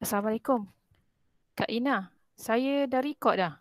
Assalamualaikum. Kak Ina, saya dah record dah.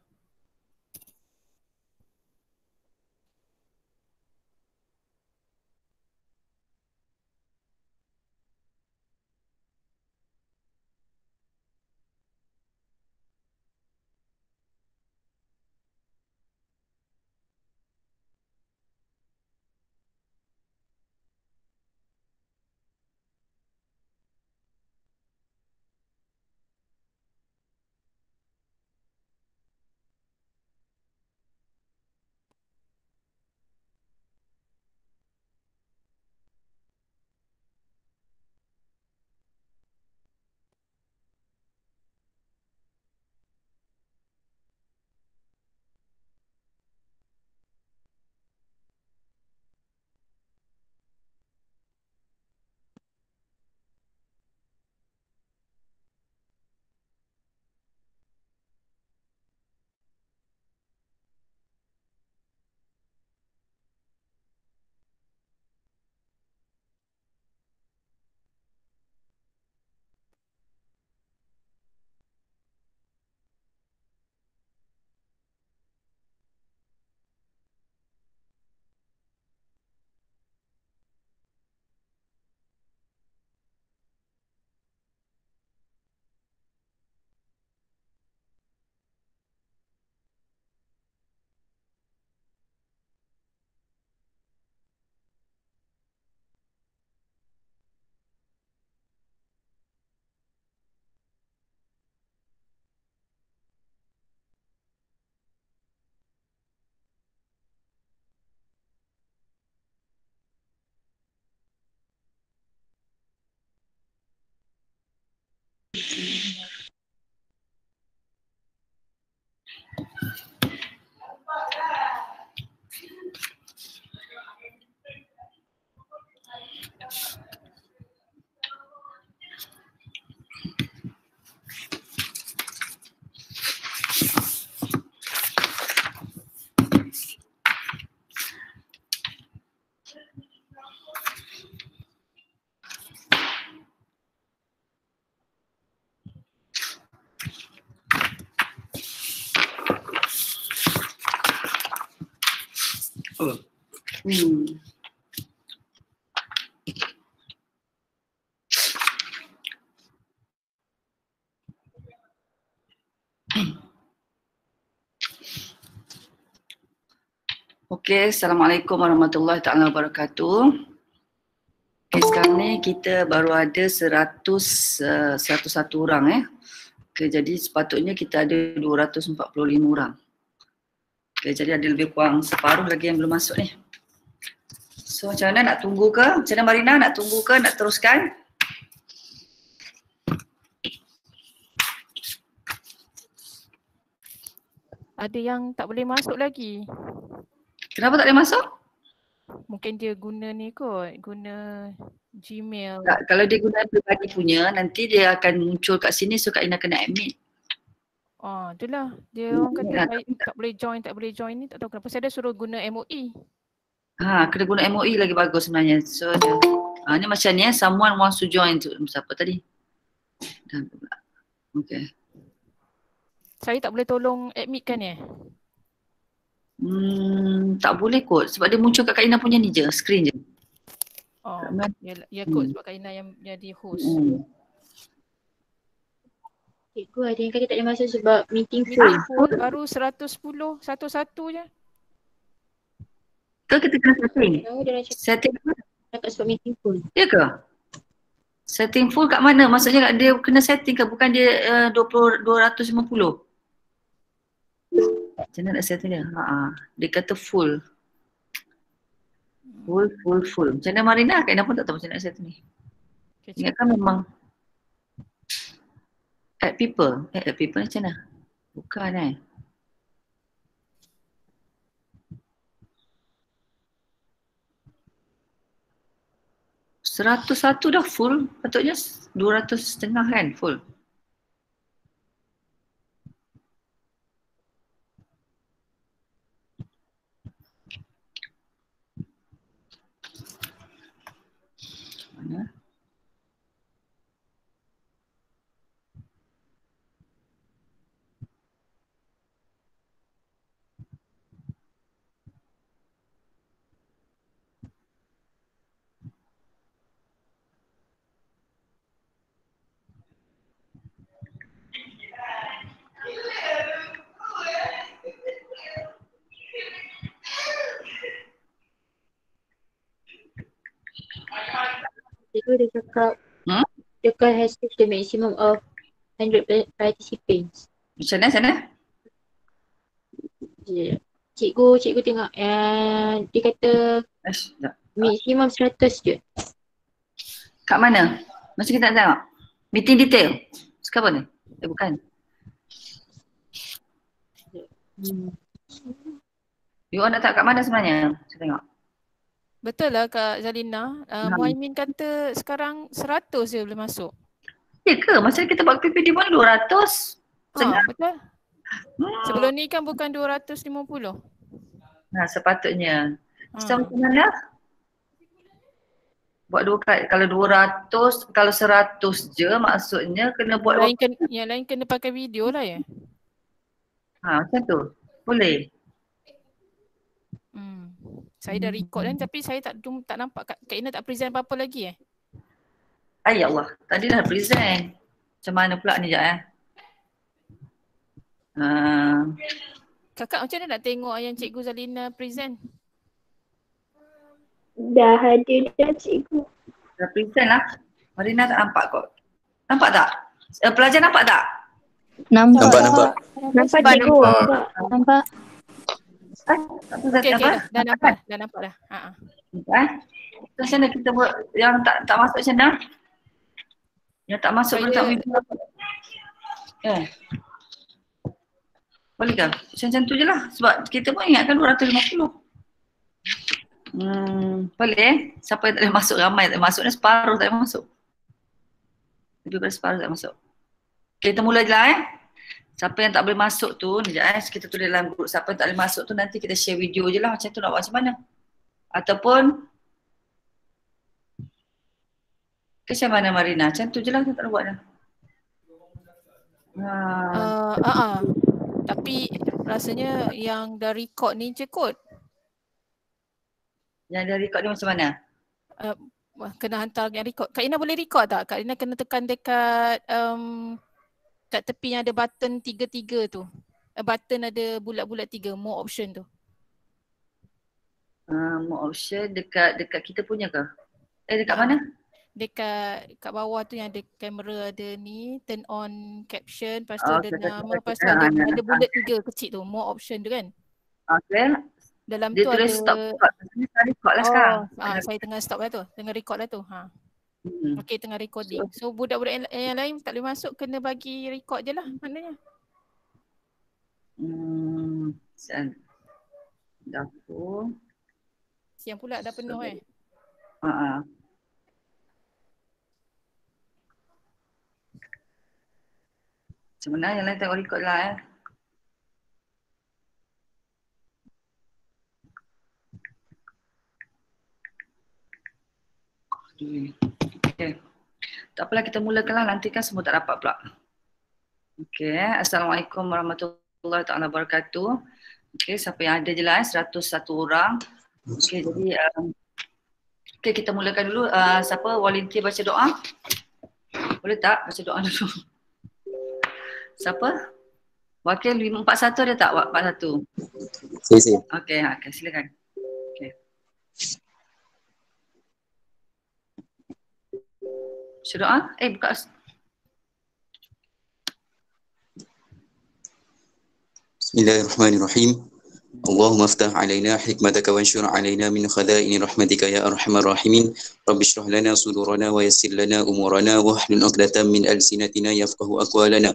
Okey, Assalamualaikum warahmatullahi taala wabarakatuh. Okey, sekarang ni kita baru ada 101 orang Okey, jadi sepatutnya kita ada 245 orang. Okey, jadi ada lebih kurang separuh lagi yang belum masuk ni. So macam mana, nak tunggu ke? Macam mana Marina, nak tunggu ke, nak teruskan? Ada yang tak boleh masuk lagi. Kenapa tak boleh masuk? Mungkin dia guna ni kot, guna Gmail. Tak, kalau dia guna pribadi punya, nanti dia akan muncul kat sini, so Kak Ina kena admit. Itulah. Dia orang kata tak boleh join ni, tak tahu kenapa. Saya dah suruh guna MOE. Kena guna MOE lagi bagus sebenarnya. So ni macam ni someone wants to join tu. Siapa tadi? Okay. Saya tak boleh tolong admit kan Tak boleh kot sebab dia muncul kat Kak Ina punya ni je, screen je. Ya kot sebab Kak Ina yang jadi host. Cikgu ada yang kata tak boleh masuk sebab meeting full. Baru 110, satu je. Ke kita kena setting? Setting dapat sebab meeting full. Ya ke? Setting full kat mana? Maksudnya dia kena setting ke? Bukan dia 250? Macam mana nak setting dia? Dia kata full. Full. Macam mana Marina? Kak Ina pun tak tahu macam mana nak setting ni. Ingatkan memang add people. Add people macam mana? Bukan 101 dah full, patutnya 200.5 kan full. Mana? cikgu dia cakap Hmm? dekat has reached the maximum of 100 participants. Macam mana? Cikgu tengok dia kata Tak. maksimum 100 je. Kat mana? Masa kita nak tengok? Meeting detail? Sekarang ni? Bukan. You orang nak tak kat mana sebenarnya? Saya tengok. Betul lah Kak Zalina. Muhaimin kata sekarang 100 je boleh masuk. Ya ke? Masa kita buat PPD pun 200. Betul. Sebelum ni kan bukan 250. Nah, sepatutnya. Macam mana? Buat dua kali. Kalau 200, kalau 100 je maksudnya kena buat yang lain kena pakai video lah ya. Macam tu. Boleh. Saya dah record kan tapi saya tak nampak Kak Ina tak present apa-apa lagi Ya Allah, tadi dah present. Macam mana pula ni sekejap Kakak macam mana nak tengok yang Cikgu Zalina present? Dah ada dah cikgu. Dah present lah. Marina tak nampak kot. Nampak tak? Pelajar nampak tak? Nampak. Nampak cikgu. Nampak. Okey, dah nampak dah. Macam mana kita buat yang tak masuk macam mana? Yang tak masuk pun tak video. Boleh ke? Macam tu je lah. Sebab kita pun ingatkan 250. Boleh Siapa yang tak boleh masuk? Ramai tak boleh masuk. Separuh tak boleh masuk. Lebih daripada separuh tak boleh masuk. Okay, kita mula je lah Siapa yang tak boleh masuk tu, kita tulis dalam grup. Siapa yang tak boleh masuk tu nanti kita share video je lah. Macam tu nak buat macam mana? Ataupun macam mana Marina? Macam tu je lah kita tak nak buat dah. Tapi rasanya yang dah record ni je kot. Yang dah record ni macam mana? Kena hantar yang record. Kak Ina boleh record tak? Kak Ina kena tekan dekat kat tepi yang ada button 3 tu. Button ada bulat-bulat 3, more option tu. More option dekat kita punya ke? Dekat mana? Dekat kat bawah tu yang ada kamera, ada ni, turn on caption, lepas tu ada nama, lepas tu ada bulat 3 kecil tu, more option tu kan. Okay. Dalam dia tu tulis ada stop record lah sekarang. Saya tengah stop lah tu, tengah record lah tu. Okey, tengah recording. So budak-budak yang lain tak boleh masuk, kena bagi record je lah maknanya. Dapur. Siang pula dah penuh Macam mana yang lain tengok record lah Okay. Tak apalah, kita mulakanlah, nanti kan semua tak dapat pula. Okay, Assalamualaikum warahmatullahi wabarakatuh. Okay, siapa yang ada je lah 101 orang. Okay, jadi kita mulakan dulu. Siapa volunteer baca doa? Boleh tak baca doa dulu? Siapa? Wakil 541 ada tak? 41? Saya. Okay, silakan. Okay. Baca doa? Buka. Bismillahirrahmanirrahim. Allahumma aftah alaina hikmataka wa anshur alaina min khadaini rahmatika ya arhamar rahimin. Rabbi shrah lana sudurana wa yassir lana umurana wa hlul 'uqdatam min alsinatina yafqahu aqwalana.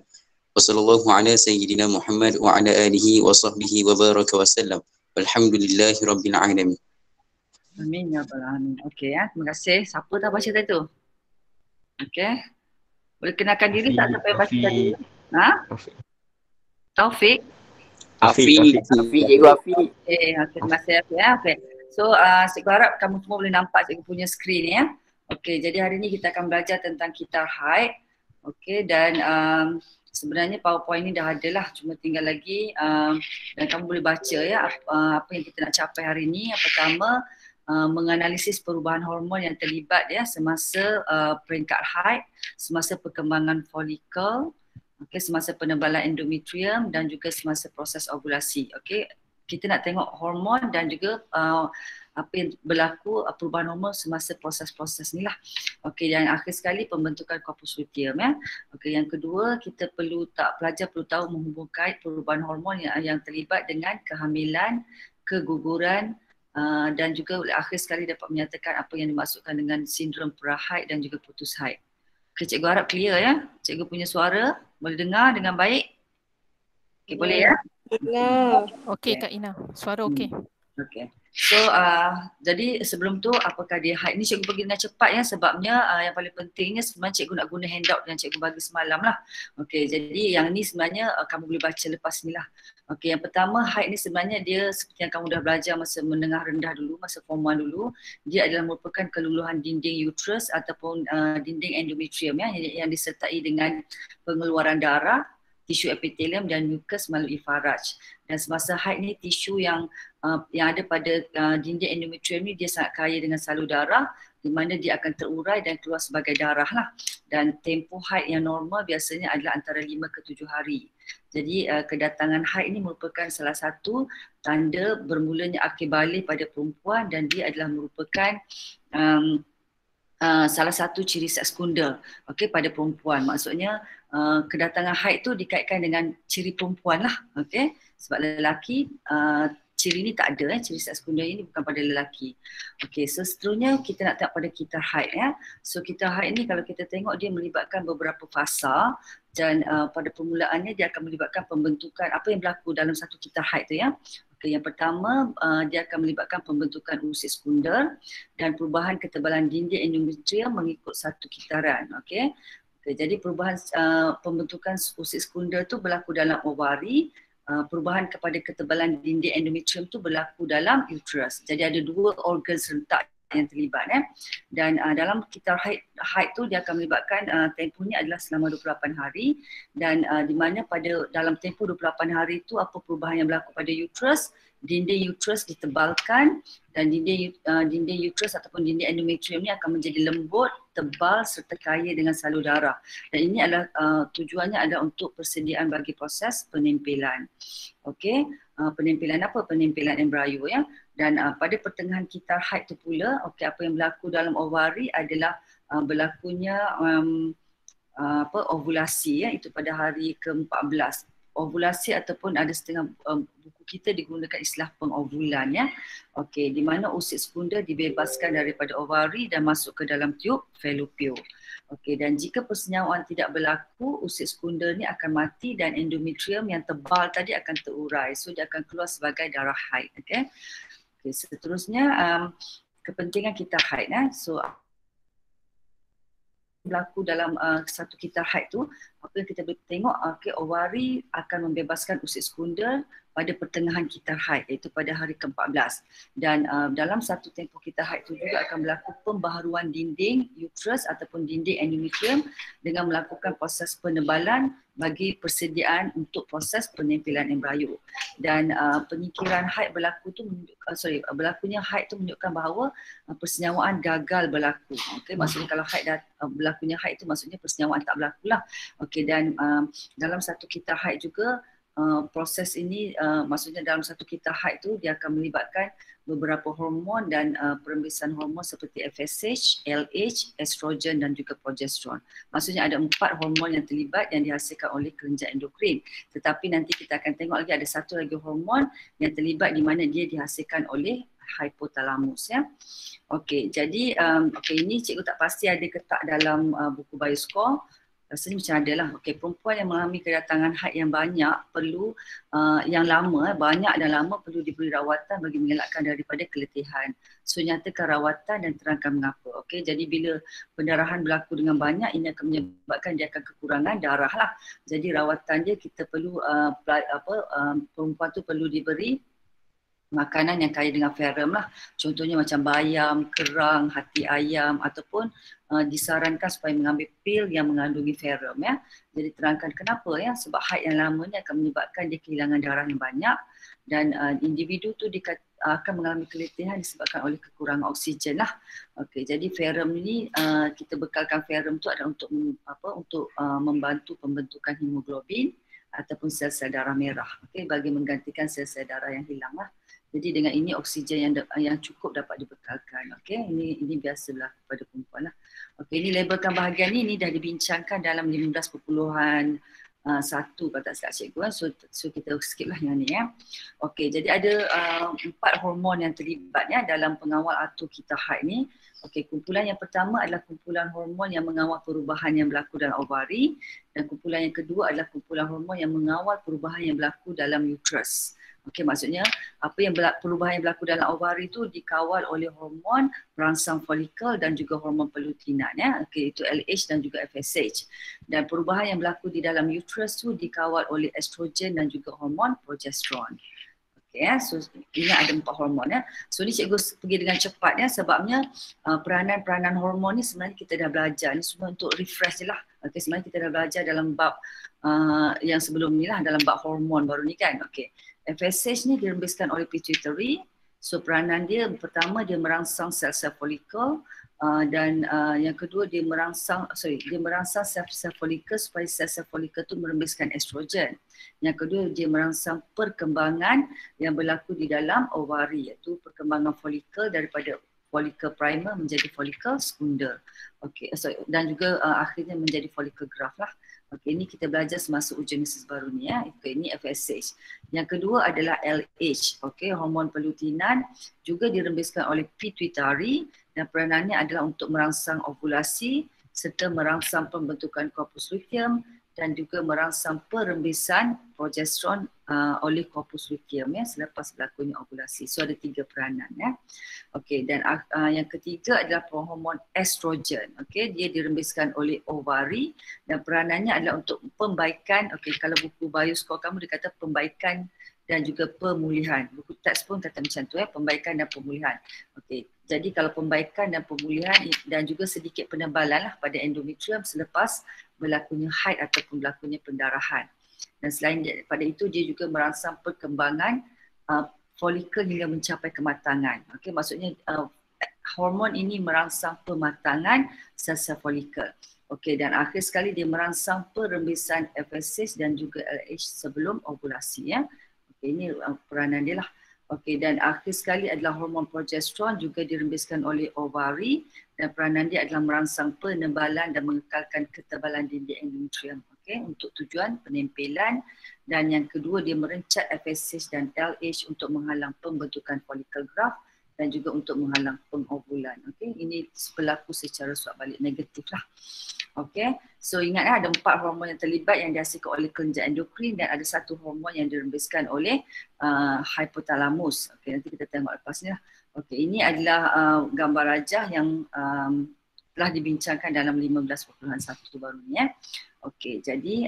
Wa sallallahu ala sayyidina Muhammad wa ala alihi wa sahbihi wa baraka wa sallam. Walhamdulillahi rabbil alamin. Amin ya rabbal alamin. Okey terima kasih. Siapa dah baca tadi tu? Okey. Boleh kenalkan diri tak siapa yang baca tadi? Taufik. Afiq, cikgu Afiq. Terima kasih Afiq Okay. So cikgu harap kamu semua boleh nampak cikgu punya skrin ya. Okey, jadi hari ni kita akan belajar tentang kitar haid. Okey, dan sebenarnya PowerPoint ni dah ada lah, cuma tinggal lagi dan kamu boleh baca ya apa yang kita nak capai hari ni. Yang pertama, menganalisis perubahan hormon yang terlibat ya semasa peringkat haid, semasa perkembangan folikel, semasa penebalan endometrium dan juga semasa proses ovulasi. Okey, kita nak tengok hormon dan juga apa yang berlaku perubahan hormon semasa proses-proses ni lah. Okey, yang akhir sekali pembentukan corpus luteum ya. Okey, yang kedua kita pelajar perlu tahu menghubungkan perubahan hormon yang terlibat dengan kehamilan, keguguran dan juga akhir sekali dapat menyatakan apa yang dimaksudkan dengan sindrom prahaid dan juga putus haid. Okay, cikgu harap clear ya. Cikgu punya suara boleh dengar dengan baik? Okay, boleh ya? Okey Kak Ina, suara okey. Okay. So, jadi sebelum tu apakah dia haid? Ni cikgu pergi dengan cepat ya sebabnya yang paling pentingnya sebenarnya cikgu nak guna handout yang cikgu bagi semalam lah. Okay, jadi yang ni sebenarnya kamu boleh baca lepas ni lah. Okay, yang pertama haid ni sebenarnya dia seperti yang kamu dah belajar masa menengah rendah dulu, masa form 1 dulu. Dia adalah merupakan keluluhan dinding uterus ataupun dinding endometrium ya yang disertai dengan pengeluaran darah, tisu epitelium dan mucus melalui faraj. Dan semasa haid ni tisu yang ada pada dinding endometrium ni dia sangat kaya dengan salur darah di mana dia akan terurai dan keluar sebagai darah lah. Dan tempoh haid yang normal biasanya adalah antara 5 ke 7 hari. Jadi kedatangan haid ni merupakan salah satu tanda bermulanya akhir balik pada perempuan dan dia adalah merupakan salah satu ciri sekunder pada perempuan. Maksudnya kedatangan haid tu dikaitkan dengan ciri perempuan lah. Sebab lelaki ciri ni tak ada, ciri sekunder ini bukan pada lelaki. So seterusnya kita nak tengok pada kitar haid ya. So kitar haid ni kalau kita tengok dia melibatkan beberapa fasa dan pada permulaannya dia akan melibatkan pembentukan apa yang berlaku dalam satu kitar haid tu ya. Yang pertama dia akan melibatkan pembentukan usus sekunder dan perubahan ketebalan dinding endometrium mengikut satu kitaran. Jadi perubahan pembentukan usus sekunder tu berlaku dalam ovari, perubahan kepada ketebalan dinding endometrium tu berlaku dalam uterus. Jadi ada 2 organ serentak yang terlibat dan dalam kitar haid tu dia akan melibatkan tempohnya adalah selama 28 hari dan di mana pada dalam tempoh 28 hari tu apa perubahan yang berlaku pada uterus, dinding uterus ditebalkan dan dinding uterus ataupun dinding endometrium ni akan menjadi lembut, tebal serta kaya dengan salur darah. Dan ini adalah tujuannya adalah untuk persediaan bagi proses penempelan. Penempelan apa? Penempelan embrio ya. Dan pada pertengahan kitar haid tu pula, apa yang berlaku dalam ovari adalah berlakunya ovulasi ya, itu pada hari ke-14. Ovulasi ataupun ada setengah buku kita digunakan istilah pengovulan ya. Di mana usus sekunder dibebaskan daripada ovari dan masuk ke dalam tiub fallopian. Dan jika persenyawaan tidak berlaku, usus sekunder ni akan mati dan endometrium yang tebal tadi akan terurai. So dia akan keluar sebagai darah haid. Seterusnya kepentingan kitar haid so berlaku dalam satu kitar haid tu, apa yang kita boleh tengok ovari akan membebaskan usus sekunder pada pertengahan kitar haid iaitu pada hari ke-14 dan dalam satu tempoh kitar haid tu juga akan berlaku pembaharuan dinding uterus ataupun dinding endometrium dengan melakukan proses penebalan bagi persediaan untuk proses penempelan embrio. Dan penyingkiran haid berlaku tu berlakunya haid tu menunjukkan bahawa persenyawaan gagal berlaku. Maksudnya kalau haid berlakunya haid tu maksudnya persenyawaan tak berlaku lah. Dan dalam satu kitar haid juga proses ini maksudnya dalam satu kitar haid tu dia akan melibatkan beberapa hormon dan perembisan hormon seperti FSH, LH, estrogen dan juga progesteron. Maksudnya ada 4 hormon yang terlibat yang dihasilkan oleh kelenjar endokrin. Tetapi nanti kita akan tengok lagi ada satu lagi hormon yang terlibat di mana dia dihasilkan oleh hypothalamus ya. Jadi ini cikgu tak pasti ada ke tak dalam buku bioscore. Rasanya macam ada lah. Perempuan yang mengalami kedatangan haid yang banyak perlu yang lama, banyak dan lama perlu diberi rawatan bagi mengelakkan daripada keletihan. So nyatakan rawatan dan terangkan mengapa. Jadi bila pendarahan berlaku dengan banyak ini akan menyebabkan dia akan kekurangan darah lah. Jadi rawatan dia kita perlu perempuan tu perlu diberi makanan yang kaya dengan ferrum lah. Contohnya macam bayam, kerang, hati ayam ataupun disarankan supaya mengambil pil yang mengandungi ferrum ya. Jadi terangkan kenapa ya, sebab haid yang lama ni akan menyebabkan dia kehilangan darah yang banyak dan individu tu akan mengalami keletihan disebabkan oleh kekurangan oksigen lah. Jadi ferrum ni kita bekalkan ferrum tu adalah untuk membantu pembentukan hemoglobin ataupun sel-sel darah merah bagi menggantikan sel-sel darah yang hilang lah. Jadi dengan ini oksigen yang cukup dapat dibekalkan. Okey, ini biasa berlaku pada perempuan lah. Okey, ini labelkan bahagian ni dah dibincangkan dalam 15.1 kalau tak silap cikgu kan. So kita skip lah yang ni ya. Okey, jadi ada 4 hormon yang terlibat ya dalam pengawal atur kita haid ni. Okey, kumpulan yang pertama adalah kumpulan hormon yang mengawal perubahan yang berlaku dalam ovari, dan kumpulan yang kedua adalah kumpulan hormon yang mengawal perubahan yang berlaku dalam uterus. Okey, maksudnya apa yang perubahan yang berlaku dalam ovari itu dikawal oleh hormon perangsang folikel dan juga hormon pelutinan ya. Okey, itu LH dan juga FSH. Dan perubahan yang berlaku di dalam uterus itu dikawal oleh estrogen dan juga hormon progesteron. Okey ya, so ini ada 4 hormon ya. So ni cikgu pergi dengan cepat ya sebabnya peranan-peranan hormon ni sebenarnya kita dah belajar. Ni semua untuk refresh je lah. Okey, sebenarnya kita dah belajar dalam bab yang sebelum ni lah, dalam bab hormon baru ni kan. Okey. FSH ni dirembeskan oleh pituitary. So peranan dia pertama dia merangsang sel-sel folikel dan yang kedua dia merangsang sel-sel folikel supaya sel-sel folikel tu merembeskan estrogen. Yang kedua dia merangsang perkembangan yang berlaku di dalam ovari, iaitu perkembangan folikel daripada folikel primer menjadi folikel sekunder. Okey, dan juga akhirnya menjadi folikel graft lah. Okey, ini kita belajar semasa oogenesis baru ni ya. Okey, ini FSH. Yang kedua adalah LH. Okey, hormon pelutinan juga dirembeskan oleh pituitary dan peranannya adalah untuk merangsang ovulasi serta merangsang pembentukan corpus luteum dan juga merangsang perembesan progesteron oleh corpus luteum ya selepas berlakunya ovulasi. So ada 3 peranan ya. Okey, dan yang ketiga adalah hormon estrogen. Okey, dia dirembeskan oleh ovari dan peranannya adalah untuk pembaikan. Okey, kalau buku bioskor kamu dia kata pembaikan dan juga pemulihan. Buku teks pun kata macam tu ya, pembaikan dan pemulihan. Okey, jadi kalau pembaikan dan pemulihan dan juga sedikit penebalan lah pada endometrium selepas berlakunya haid ataupun berlakunya pendarahan. Dan selain daripada itu dia juga merangsang perkembangan folikel hingga mencapai kematangan. Okey, maksudnya hormon ini merangsang pematangan sel-sel folikel. Okey, dan akhir sekali dia merangsang perembesan FSH dan juga LH sebelum ovulasi ya. Okey, ini peranan dia lah. Okey, dan akhir sekali adalah hormon progesteron juga dirembeskan oleh ovari dan peranan dia adalah merangsang penebalan dan mengekalkan ketebalan dinding endometrium. Okey, untuk tujuan penempelan, dan yang kedua dia merencat FSH dan LH untuk menghalang pembentukan folikel graft dan juga untuk menghalang pengovulan. Okey, ini berlaku secara suap balik negatif lah. Okey, so ingat ada 4 hormon yang terlibat yang dihasilkan oleh kelenjar endokrin dan ada 1 hormon yang dirembeskan oleh hypothalamus. Okey, nanti kita tengok lepas ni lah. Okey, ini adalah gambar rajah yang telah dibincangkan dalam 15.1 baru ni ya. Okey, jadi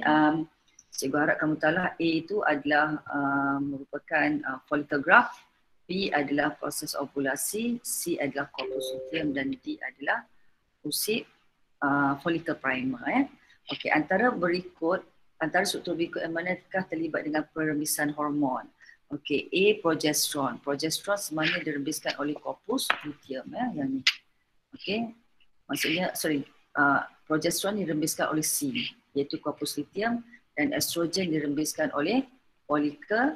cikgu harap kamu tahu lah A itu adalah merupakan follicle graft, B adalah proses ovulasi, C adalah corpus luteum dan D adalah usik follicle primer ya. Okey, antara struktur berikut yang manakah terlibat dengan perembisan hormon? Okey, A progesteron. Progesteron sebenarnya dirembeskan oleh corpus luteum ya, yang ni. Okey. Maksudnya progesteron dirembeskan oleh C iaitu corpus luteum dan estrogen dirembeskan oleh folikel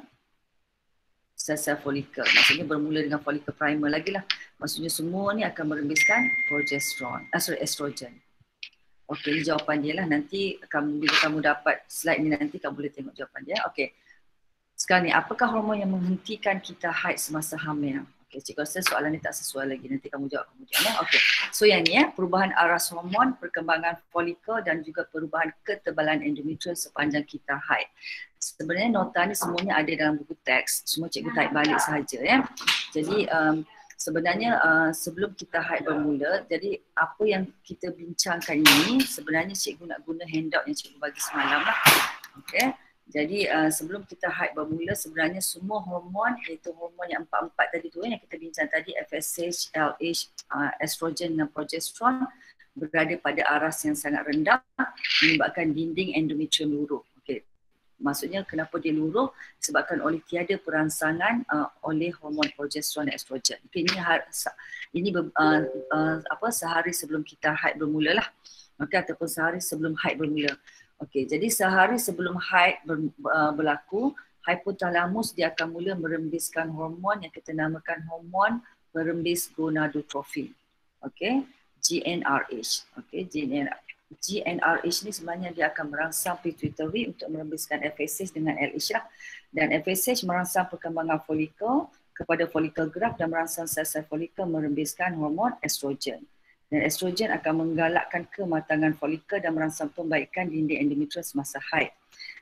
sel-sel folikel. Maksudnya bermula dengan folikel primer lagi lah. Maksudnya semua ni akan merembeskan estrogen. Okey, ini jawapan dia lah. Nanti bila kamu dapat slide ni nanti kamu boleh tengok jawapan dia. Okey. Sekarang ni, apakah hormon yang menghentikan kita haid semasa hamil? Okey, cikgu rasa soalan ni tak sesuai lagi. Nanti kamu jawab kemudian ya. Okey. So yang ni ya, perubahan aras hormon, perkembangan folikel dan juga perubahan ketebalan endometrium sepanjang kita haid. Sebenarnya nota ni semuanya ada dalam buku teks. Semua cikgu type balik sahaja ya. Jadi sebenarnya sebelum kita haid bermula, jadi apa yang kita bincangkan ini sebenarnya cikgu nak guna handout yang cikgu bagi semalam lah. Okey. Jadi sebelum kita haid bermula sebenarnya semua hormon, iaitu hormon yang 4 tadi tu yang kita bincang tadi, FSH, LH, estrogen dan progesteron berada pada aras yang sangat rendah menyebabkan dinding endometrium luruh. Okey. Maksudnya kenapa dia luruh? Disebabkan oleh tiada perangsangan oleh hormon progesteron dan estrogen. Okay, ini sehari sebelum kita haid bermula lah. Okay, ataupun sehari sebelum haid bermula. Okey, jadi sehari sebelum haid berlaku, hipotalamus dia akan mula merembiskan hormon yang kita namakan hormon merembis gonadotrophin. Okey, GnRH. Okey, GnRH ni sebenarnya dia akan merangsang pituitary untuk merembiskan FSH dengan LH lah. Dan FSH merangsang perkembangan folikel kepada folikel gerak dan merangsang sel-sel folikel merembiskan hormon estrogen. Dan estrogen akan menggalakkan kematangan folikel dan merangsang pembaikan dinding endometrium semasa haid.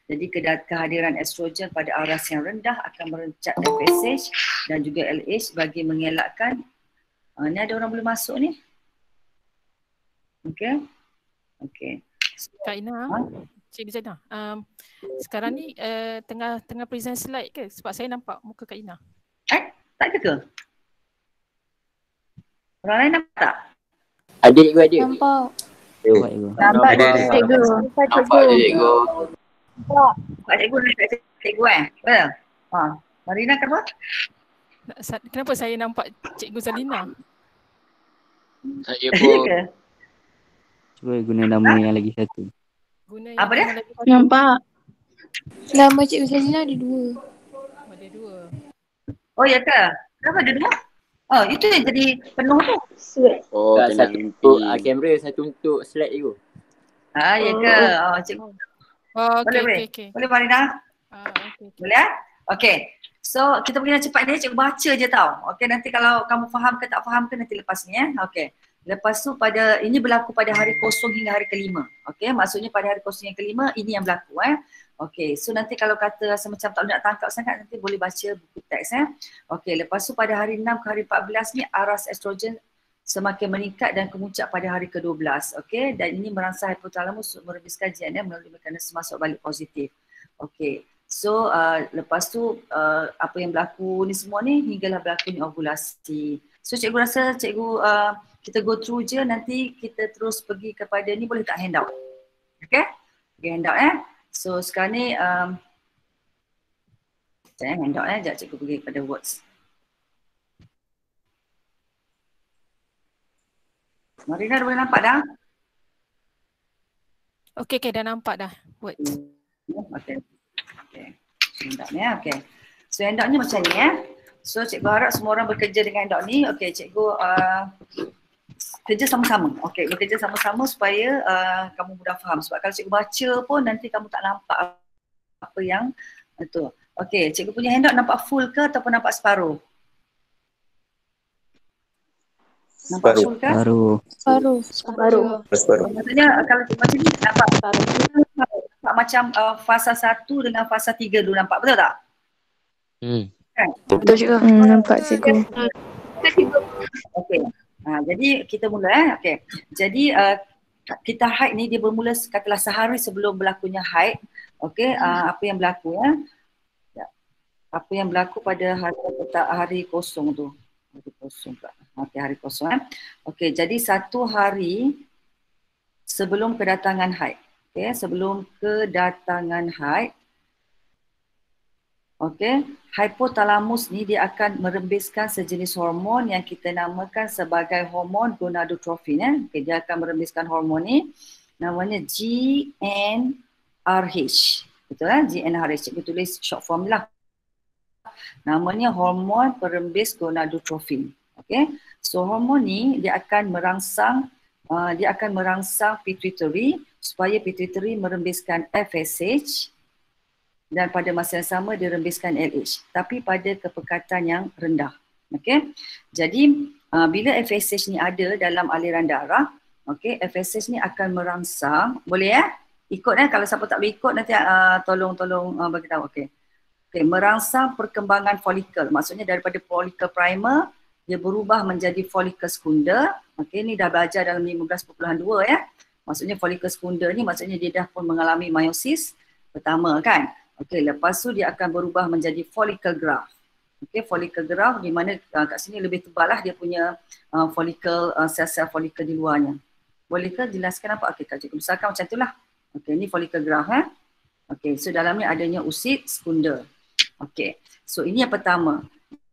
Jadi kehadiran estrogen pada aras yang rendah akan merencat FSH dan juga LH bagi mengelakkan ni ada orang boleh masuk ni. Okey. Okey. Kak Ina, Cikgu Zainah, sekarang ni tengah present slide ke? Sebab saya nampak muka Kak Ina. Tak ada ke? Orang lain nampak tak? Adik ke adik? Nampak. Nampak Cikgu. Nampak cikgu. Pak cikgu nak cikgu Betul? Marina kenapa? Kenapa saya nampak Cikgu Zalina? Saya pun. Cuba guna nama yang lagi satu. Guna Apa dia? yang lagi satu. Nampak. Nama Cikgu Zalina ada 2. Ada 2. Oh ya ke? Kenapa ada 2? Oh itu yang jadi penuh tu. Oh, Tak, tenang satu mimpi. untuk kamera, satu untuk slide cikgu. Ya ke? Oh cikgu. Oh, Boleh. okey. Boleh Marina? Okey. Boleh Okey. So kita pergi nak cepat ni, cikgu baca je tau. Okey, nanti kalau kamu faham ke tak faham ke nanti lepas ni Okey. Lepas tu ini berlaku pada hari kosong hingga hari kelima. Okey, maksudnya pada hari kosong yang kelima ini yang berlaku Okey, so nanti kalau kata rasa macam tak nak tangkap sangat nanti boleh baca buku teks Okey, lepas tu pada hari 6 ke hari 14 ni aras estrogen semakin meningkat dan kemuncak pada hari ke-12. Okey, dan ini merangsang hipotalamus merembiskan GnRH melalui mekanisme masuk balik positif. Okey. So lepas tu apa yang berlaku ni semua ni hinggalah berlakunya ovulasi. So cikgu rasa cikgu kita go through je, nanti kita terus pergi kepada ni, boleh tak handout? Okay? Okay, handout So sekarang ni handout sekejap cikgu pergi kepada words. Marina dah boleh nampak dah? Okey, dah nampak dah words. Okay. Handout ni okay. So handout ni macam ni So cikgu harap semua orang bekerja dengan handout ni. Okay, cikgu kerja sama-sama. Okey, bekerja sama-sama supaya kamu mudah faham. Sebab kalau cikgu baca pun nanti kamu tak nampak apa yang itu. Okey, cikgu punya handout nampak full ke ataupun nampak separuh? Nampak full ke? Separuh. Maksudnya kalau cikgu baca ni nampak macam fasa 1 dengan fasa 3 dulu, nampak betul tak? Kan? Betul juga. Nampak cikgu. Okey. Jadi kita mula Okey. Jadi kita haid ni dia bermula katalah sehari sebelum berlakunya haid. Okey, apa yang berlaku Apa yang berlaku pada hari kosong tu. Hari kosong pula. Okey, hari kosong Okey, jadi 1 hari sebelum kedatangan haid. Okey, sebelum kedatangan haid. Okey, hipotalamus ni dia akan merembiskan sejenis hormon yang kita namakan sebagai hormon gonadotrophine. Okey, dia akan merembiskan hormon ni namanya GnRH. Betul GnRH. Cikgu tulis short form lah. Namanya hormon perembis gonadotrophine. Okey. So hormon ni dia akan merangsang pituitary supaya pituitary merembiskan FSH. Dan pada masa yang sama dia rembiskan LH, tapi pada kepekatan yang rendah. Okey. Jadi bila FSH ni ada dalam aliran darah, okey, FSH ni akan merangsang, boleh ikut kalau siapa tak boleh ikut nanti tolong bagi tahu. Okey. Okey, merangsang perkembangan folikel. Maksudnya daripada folikel primer dia berubah menjadi folikel sekunder. Okey, ni dah belajar dalam 15.2 Maksudnya folikel sekunder ni maksudnya dia dah pun mengalami meiosis pertama kan. Okey, lepas tu dia akan berubah menjadi follicle graft. Okey, follicle graft di mana kat sini lebih tebal lah dia punya follicle, sel-sel follicle di luarnya. Boleh ke jelaskan apa? Okey, Kak Cikgu besarkan macam itulah. Okey, ni follicle graft Okey, so dalam ni adanya usid sekunder. Okey, so ini yang pertama.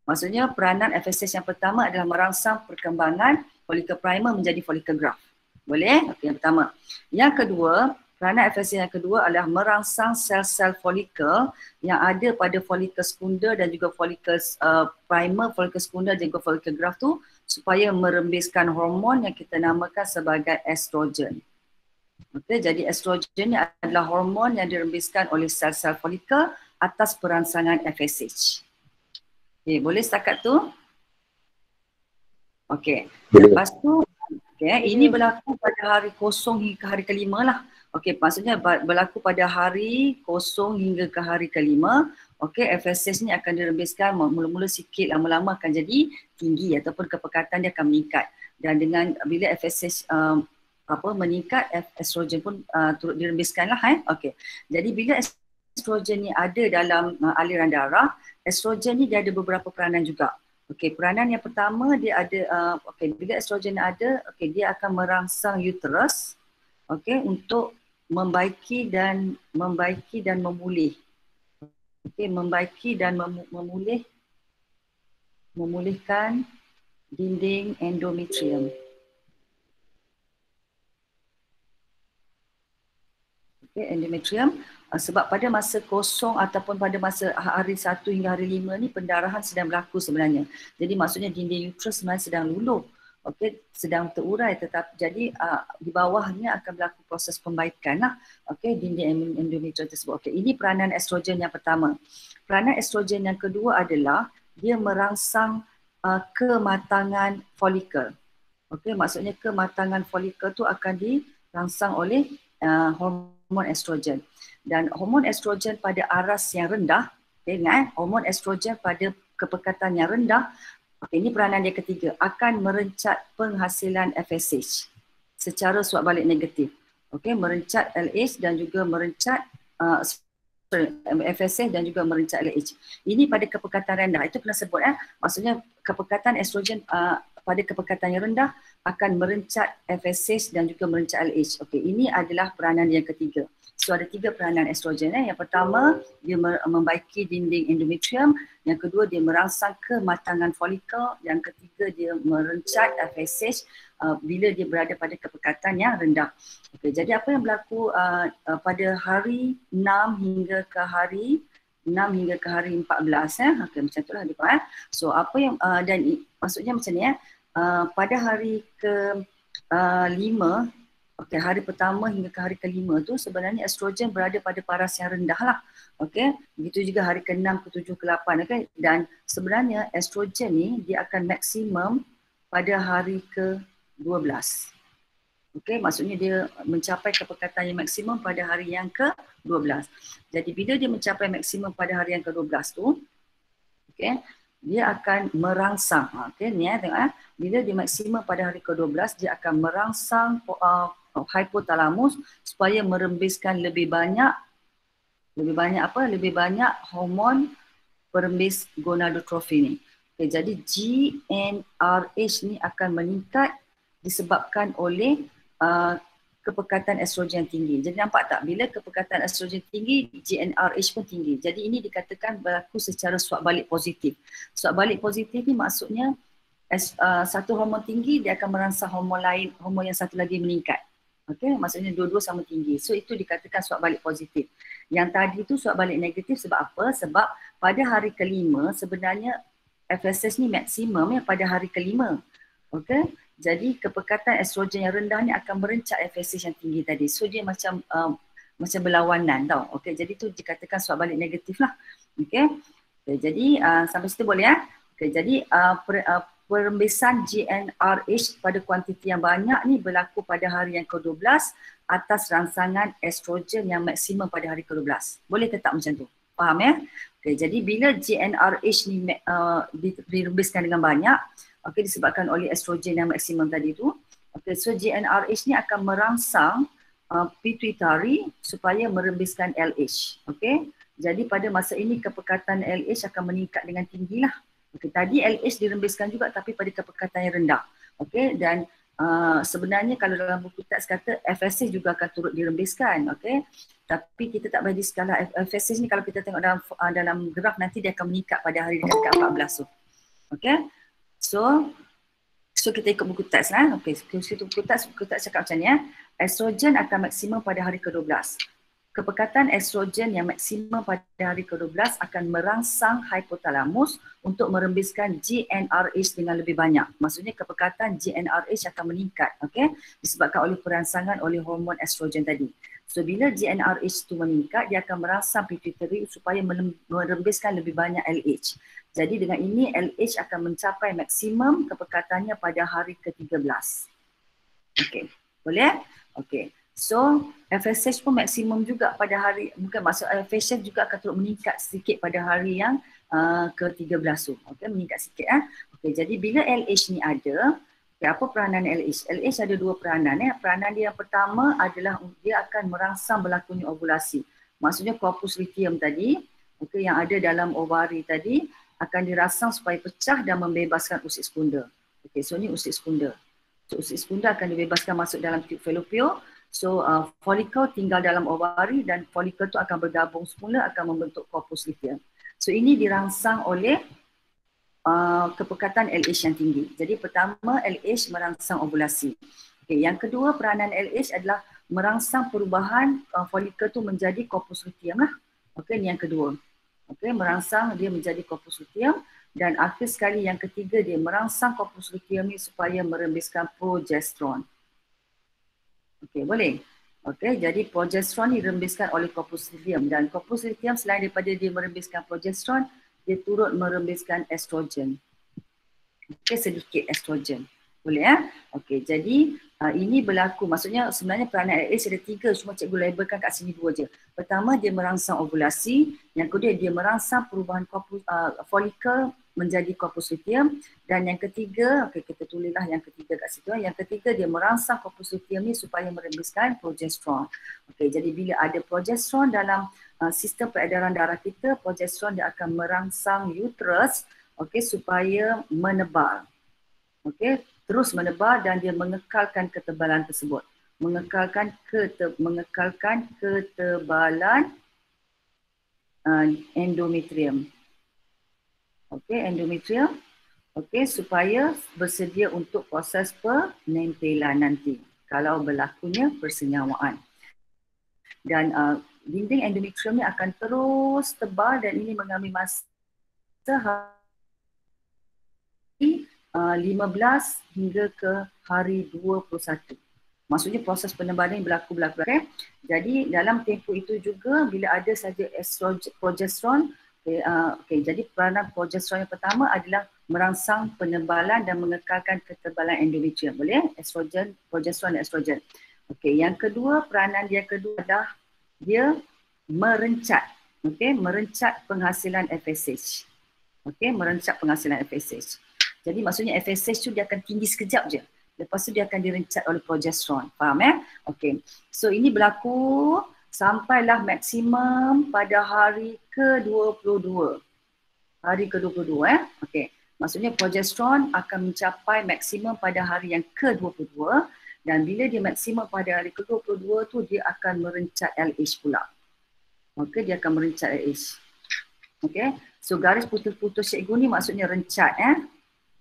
Maksudnya peranan FSH yang pertama adalah merangsang perkembangan follicle primer menjadi follicle graft. Boleh? Okey, yang pertama. Yang kedua, Peranan FSH yang kedua adalah merangsang sel-sel folikel yang ada pada folikel sekundar dan juga folikel primer, folikel sekundar dan juga folikel graft tu supaya merembeskan hormon yang kita namakan sebagai estrogen. Okey, jadi estrogen ni adalah hormon yang dirembeskan oleh sel-sel folikel atas perangsangan FSH. Okey, boleh setakat tu? Okey. Lepas tu ini berlaku pada hari kosong hingga hari kelima lah. Okey, maksudnya berlaku pada hari kosong hingga ke hari kelima. Okey, FSH ni akan dirembeskan mula-mula sikit, lama-lama akan jadi tinggi ataupun kepekatan dia akan meningkat. Dan dengan bila FSH meningkat, estrogen pun turut dirembeskan lah. Okey, jadi bila estrogen ni ada dalam aliran darah, estrogen ni dia ada beberapa peranan juga. Okey, peranan yang pertama dia ada bila estrogen ada, dia akan merangsang uterus untuk membaiki dan memulih. Okey, membaiki dan memulihkan dinding endometrium. Okey, endometrium. Sebab pada masa kosong ataupun pada masa hari 1 hingga hari 5 ni pendarahan sedang berlaku sebenarnya. Jadi maksudnya dinding uterus sebenarnya sedang luluh. Okey, sedang terurai, tetapi jadi di bawahnya akan berlaku proses pembaikan lah. Okey, dinding endometrium tersebut. Okey, ini peranan estrogen yang pertama. Peranan estrogen yang kedua adalah dia merangsang kematangan folikel. Okey, maksudnya kematangan folikel tu akan dirangsang oleh hormon estrogen. Dan hormon estrogen pada aras yang rendah, ingat hormon estrogen pada kepekatan yang rendah, ini peranan dia ketiga, akan merencat penghasilan FSH secara suap balik negatif. Okey, merencat LH dan juga merencat FSH dan juga merencat LH. Ini pada kepekatan rendah. Itu pernah sebut maksudnya kepekatan estrogen pada kepekatan yang rendah akan merencat FSH dan juga merencat LH. Okey, ini adalah peranan yang ketiga. So ada 3 peranan estrogen. Yang pertama, dia membaiki dinding endometrium. Yang kedua, dia merangsang kematangan folikel. Yang ketiga, dia merencat FSH bila dia berada pada kepekatan yang rendah. Okay, jadi apa yang berlaku pada hari 6 hingga ke hari 14 okay, macam itulah dia. So apa yang dan maksudnya macam ni pada hari ke 5, okey, hari pertama hingga ke hari kelima tu sebenarnya estrogen berada pada paras yang rendah lah. Okey, begitu juga hari ke-6, ke-7, ke-8. Okay? Dan sebenarnya estrogen ni dia akan maksimum pada hari ke-12. Okey, maksudnya dia mencapai kepekatan yang maksimum pada hari yang ke-12. Jadi bila dia mencapai maksimum pada hari yang ke-12 tu, okey, dia akan merangsang. Okey, ni tengok bila dia maksimum pada hari ke-12 dia akan merangsang hypothalamus supaya merembeskan lebih banyak hormon perembes gonadotrofi ni. Okay, jadi GnRH ni akan meningkat disebabkan oleh kepekatan estrogen tinggi. Jadi nampak tak bila kepekatan estrogen tinggi, GnRH pun tinggi. Jadi ini dikatakan berlaku secara suap balik positif. Suap balik positif ni maksudnya satu hormon tinggi dia akan merangsang hormon lain, hormon yang satu lagi meningkat. Okey, maksudnya dua-dua sama tinggi. So itu dikatakan suap balik positif. Yang tadi tu suap balik negatif sebab apa? Sebab pada hari kelima sebenarnya FSH ni maksimum pada hari kelima. Okey, jadi kepekatan estrogen yang rendah ni akan merencak FSH yang tinggi tadi. So dia macam berlawanan tau. Okey, jadi tu dikatakan suap balik negatif lah. Okey, jadi sampai situ boleh Okey, jadi perembesan GnRH pada kuantiti yang banyak ni berlaku pada hari yang ke-12 atas rangsangan estrogen yang maksimum pada hari ke-12. Boleh tetap macam tu? Faham ya? Okay, jadi bila GnRH ni dirembeskan dengan banyak, okay, disebabkan oleh estrogen yang maksimum tadi tu, okay, so GnRH ni akan merangsang pituitari supaya merembeskan LH. Okay? Jadi pada masa ini kepekatan LH akan meningkat dengan tinggi lah. Okay, tadi LH dirembeskan juga tapi pada kepekatan yang rendah. Okay, dan sebenarnya kalau dalam buku teks kata FSH juga akan turut dirembeskan. Okay, tapi kita tak bagi skala FSH ni kalau kita tengok dalam graf nanti dia akan meningkat pada hari dekat 14 tu. Okay, so So kita ikut buku teks lah. Okey, buku teks cakap macam ni ya. Estrogen akan maksimum pada hari ke-12. Kepekatan estrogen yang maksimum pada hari ke-12 akan merangsang hipotalamus untuk merembeskan GnRH dengan lebih banyak. Maksudnya kepekatan GnRH akan meningkat, okey, disebabkan oleh perangsangan oleh hormon estrogen tadi. So bila GnRH itu meningkat, dia akan merangsang pituitary supaya merembeskan lebih banyak LH. Jadi dengan ini LH akan mencapai maksimum kepekatannya pada hari ke-13. Okey, boleh? Okey. So FSH pun maksimum juga pada hari, bukan maksud FSH juga akan terus meningkat sedikit pada hari yang ke-13 tu. Okey, meningkat sikit Okey, jadi bila LH ni ada, okay, apa peranan LH? LH ada dua peranan Peranan dia yang pertama adalah dia akan merangsang berlakunya ovulasi. Maksudnya corpus luteum tadi, okey, yang ada dalam ovari tadi akan dirangsang supaya pecah dan membebaskan usus sekunda. Okey, so ni usus sekunda. So usus sekunda akan dibebaskan masuk dalam tube fallopian. So folikel tinggal dalam ovari dan folikel tu akan bergabung semula, akan membentuk corpus luteum. So ini dirangsang oleh kepekatan LH yang tinggi. Jadi pertama LH merangsang ovulasi. Okay, yang kedua peranan LH adalah merangsang perubahan folikel tu menjadi corpus luteum lah. Okey, ini yang kedua. Okey, merangsang dia menjadi corpus luteum, dan akhir sekali yang ketiga dia merangsang corpus luteum ni supaya merembeskan progesteron. Okey, boleh. Okey, jadi progesteron ni dirembeskan oleh corpus luteum, dan corpus luteum selain daripada dia merembeskan progesteron, dia turut merembeskan estrogen. Okey, sedikit estrogen. Boleh Okey, jadi ini berlaku, maksudnya sebenarnya peranan LH ada 3, cuma cikgu labelkan kat sini 2 je. Pertama dia merangsang ovulasi, yang kedua dia merangsang perubahan folikel menjadi corpus luteum, dan yang ketiga, okey kita tulislah yang ketiga kat situ. Yang ketiga dia merangsang corpus luteum ni supaya merembeskan progesteron. Okey, jadi bila ada progesteron dalam sistem peredaran darah kita, progesteron dia akan merangsang uterus, okey, supaya menebal. Okey, terus menebar dan dia mengekalkan ketebalan tersebut. Mengekalkan ketebalan endometrium. Okey, endometrium. Okey, supaya bersedia untuk proses penempelan nanti kalau berlakunya persenyawaan. Dan dinding endometrium ni akan terus tebal, dan ini mengambil masa 15 hingga ke hari 21. Maksudnya proses penebalan ini berlaku. Okay? Jadi dalam tempoh itu juga bila ada saja progesteron, okay, jadi peranan progesteron yang pertama adalah merangsang penebalan dan mengekalkan ketebalan endometrium. Boleh? Estrogen, progesteron dan estrogen. Okay, yang kedua, peranan dia kedua adalah dia merencat. Okay, merencat penghasilan FSH. Okay, merencat penghasilan FSH. Jadi maksudnya FSH tu dia akan tinggi sekejap je. Lepas tu dia akan direncat oleh progesteron. Faham Okey. So ini berlaku sampailah maksimum pada hari ke-22. Hari ke-22 Okey. Maksudnya progesteron akan mencapai maksimum pada hari yang ke-22, dan bila dia maksimum pada hari ke-22 tu dia akan merencat LH pula. Okey, dia akan merencat LH. Okey. So garis putus-putus cikgu ni maksudnya rencat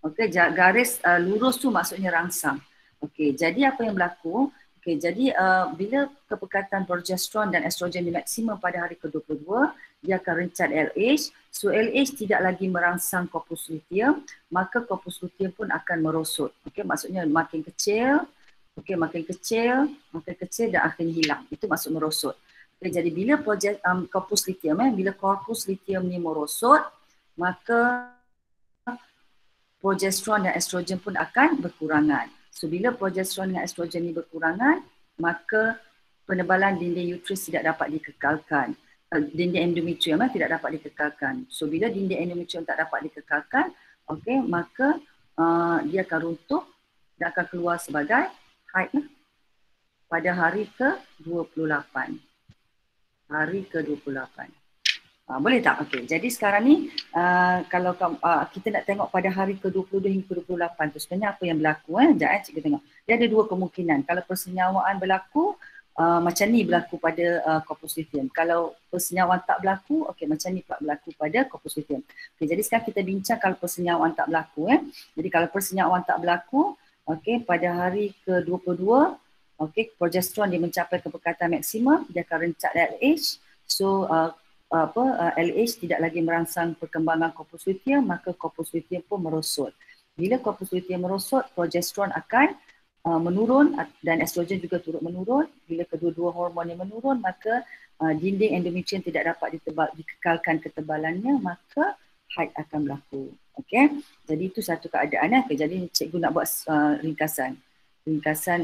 Okey, garis lurus tu maksudnya rangsang. Okey, jadi apa yang berlaku? Okey, jadi bila kepekatan progesteron dan estrogen di maksimum pada hari ke-22, dia akan rencat LH. So LH tidak lagi merangsang corpus luteum, maka corpus luteum pun akan merosot. Okey, maksudnya makin kecil. Okey, makin kecil dan akhirnya hilang. Itu maksud merosot. Okey, jadi bila corpus luteum bila corpus luteum ni merosot, maka progesteron dan estrogen pun akan berkurangan. So bila progesteron dan estrogen ni berkurangan, maka penebalan dinding uterus tidak dapat dikekalkan. Dinding endometrium tidak dapat dikekalkan. So bila dinding endometrium tak dapat dikekalkan, okey, maka dia akan runtuh dan akan keluar sebagai haid pada hari ke-28. Hari ke-28. Boleh tak? Okey. Jadi sekarang ni kalau kita nak tengok pada hari ke-22 hingga ke-28 tu sebenarnya apa yang berlaku. Sekejap cikgu tengok. Dia ada dua kemungkinan. Kalau persenyawaan berlaku, macam ni berlaku pada corpus luteum. Kalau persenyawaan tak berlaku, okey macam ni pula berlaku pada corpus luteum. Okey, jadi sekarang kita bincang kalau persenyawaan tak berlaku. Jadi kalau persenyawaan tak berlaku, okey pada hari ke-22, okey progesteron dia mencapai kepekatan maksimum, dia akan rencat LH. So LH tidak lagi merangsang perkembangan corpus luteum, maka corpus luteum pun merosot. Bila corpus luteum merosot, progesteron akan menurun dan estrogen juga turut menurun. Bila kedua-dua hormon yang menurun, maka dinding endometrium tidak dapat dikekalkan ketebalannya, maka haid akan berlaku. Okey. Jadi itu satu keadaan. Okay. Jadi cikgu nak buat ringkasan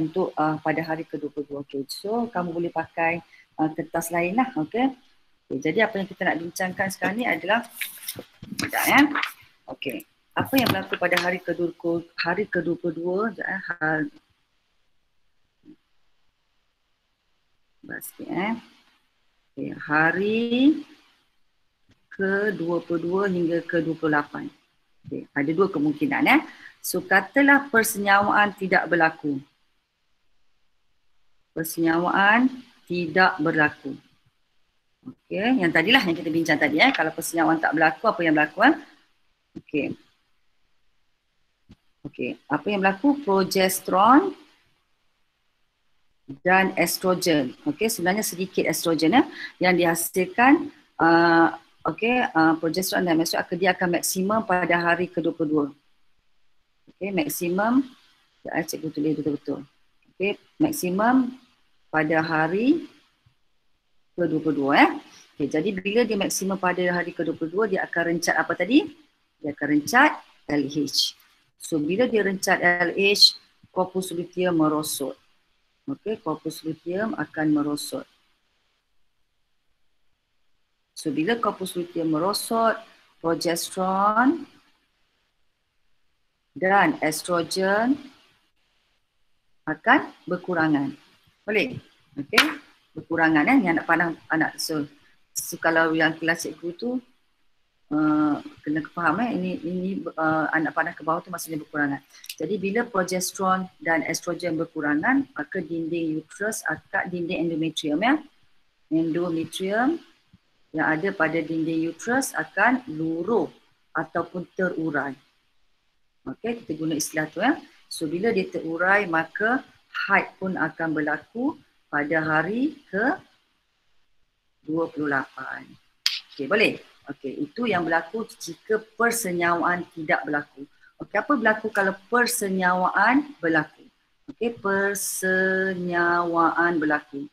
untuk pada hari ke-22. Okey. So kamu boleh pakai kertas lain lah. Okey. Okay. Jadi apa yang kita nak bincangkan sekarang ni adalah okey. Apa yang berlaku pada hari ke-22? Okay, hari ke-22 hingga ke-28. Okay, ada dua kemungkinan. So katalah persenyawaan tidak berlaku. Persenyawaan tidak berlaku. Okey, yang tadilah yang kita bincang tadi. Kalau persenyawaan tak berlaku, apa yang berlaku? Okey. Okey, apa yang berlaku? Progesteron dan estrogen. Okey, sebenarnya sedikit estrogen yang dihasilkan progesteron dan estrogen dia akan maksimum pada hari ke-22. Okey, maksimum cikgu tulis betul-betul. Okey, maksimum pada hari ke-22 Okey, jadi bila dia maksimum pada hari ke-22 dia akan rencat apa tadi? Dia akan rencat LH. So bila dia rencat LH, corpus luteum merosot. Okey, corpus luteum akan merosot. So bila corpus luteum merosot, progesteron dan estrogen akan berkurangan. Boleh? Okey, berkurangan yang nak panah anak. So kalau yang kelas cikgu tu kena faham ini anak panah ke bawah tu maksudnya berkurangan. Jadi bila progesteron dan estrogen berkurangan, maka dinding uterus akan dinding endometrium endometrium yang ada pada dinding uterus akan luruh ataupun terurai. Okey, kita guna istilah tu So bila dia terurai, maka haid pun akan berlaku pada hari ke-28. Okey, boleh? Okey, itu yang berlaku jika persenyawaan tidak berlaku. Okey, apa berlaku kalau persenyawaan berlaku? Okey, persenyawaan berlaku.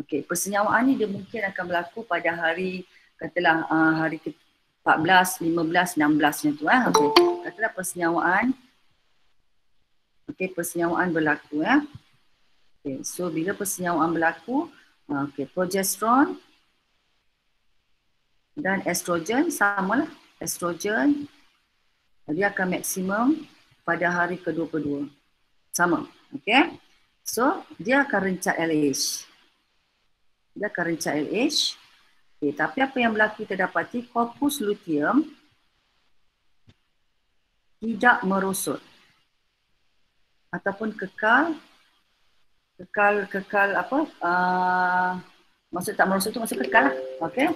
Okey, persenyawaan ni dia mungkin akan berlaku pada hari, katalah hari ke-14, 15, 16 macam tu. Okey, katalah persenyawaan. Okey, persenyawaan berlaku Okey, so bila persenyawaan berlaku, okey, progesteron dan estrogen samalah. Estrogen dia akan maksimum pada hari ke-22. Sama. Okey. So dia akan rencat LH. Dia akan rencat LH. Okey, tapi apa yang berlaku kita dapati corpus luteum tidak merosot ataupun kekal apa? Maksud tak merosot tu maksud kekal lah. Okey.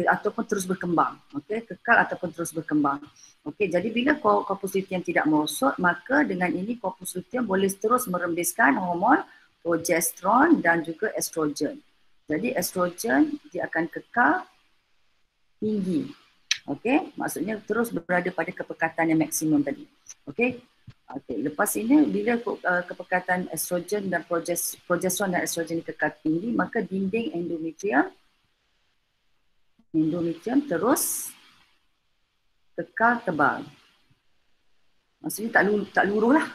Ataupun terus berkembang. Okey, kekal ataupun terus berkembang. Okey, jadi bila corpus luteum tidak merosot, maka dengan ini corpus luteum boleh terus merembeskan hormon progesteron dan juga estrogen. Jadi estrogen dia akan kekal tinggi. Okey, maksudnya terus berada pada kepekatan yang maksimum tadi. Okey. Okey, lepas ini bila kepekatan estrogen dan progesteron dan estrogen kekal tinggi, maka dinding endometrium terus kekal tebal. Maksudnya tak luruh lah.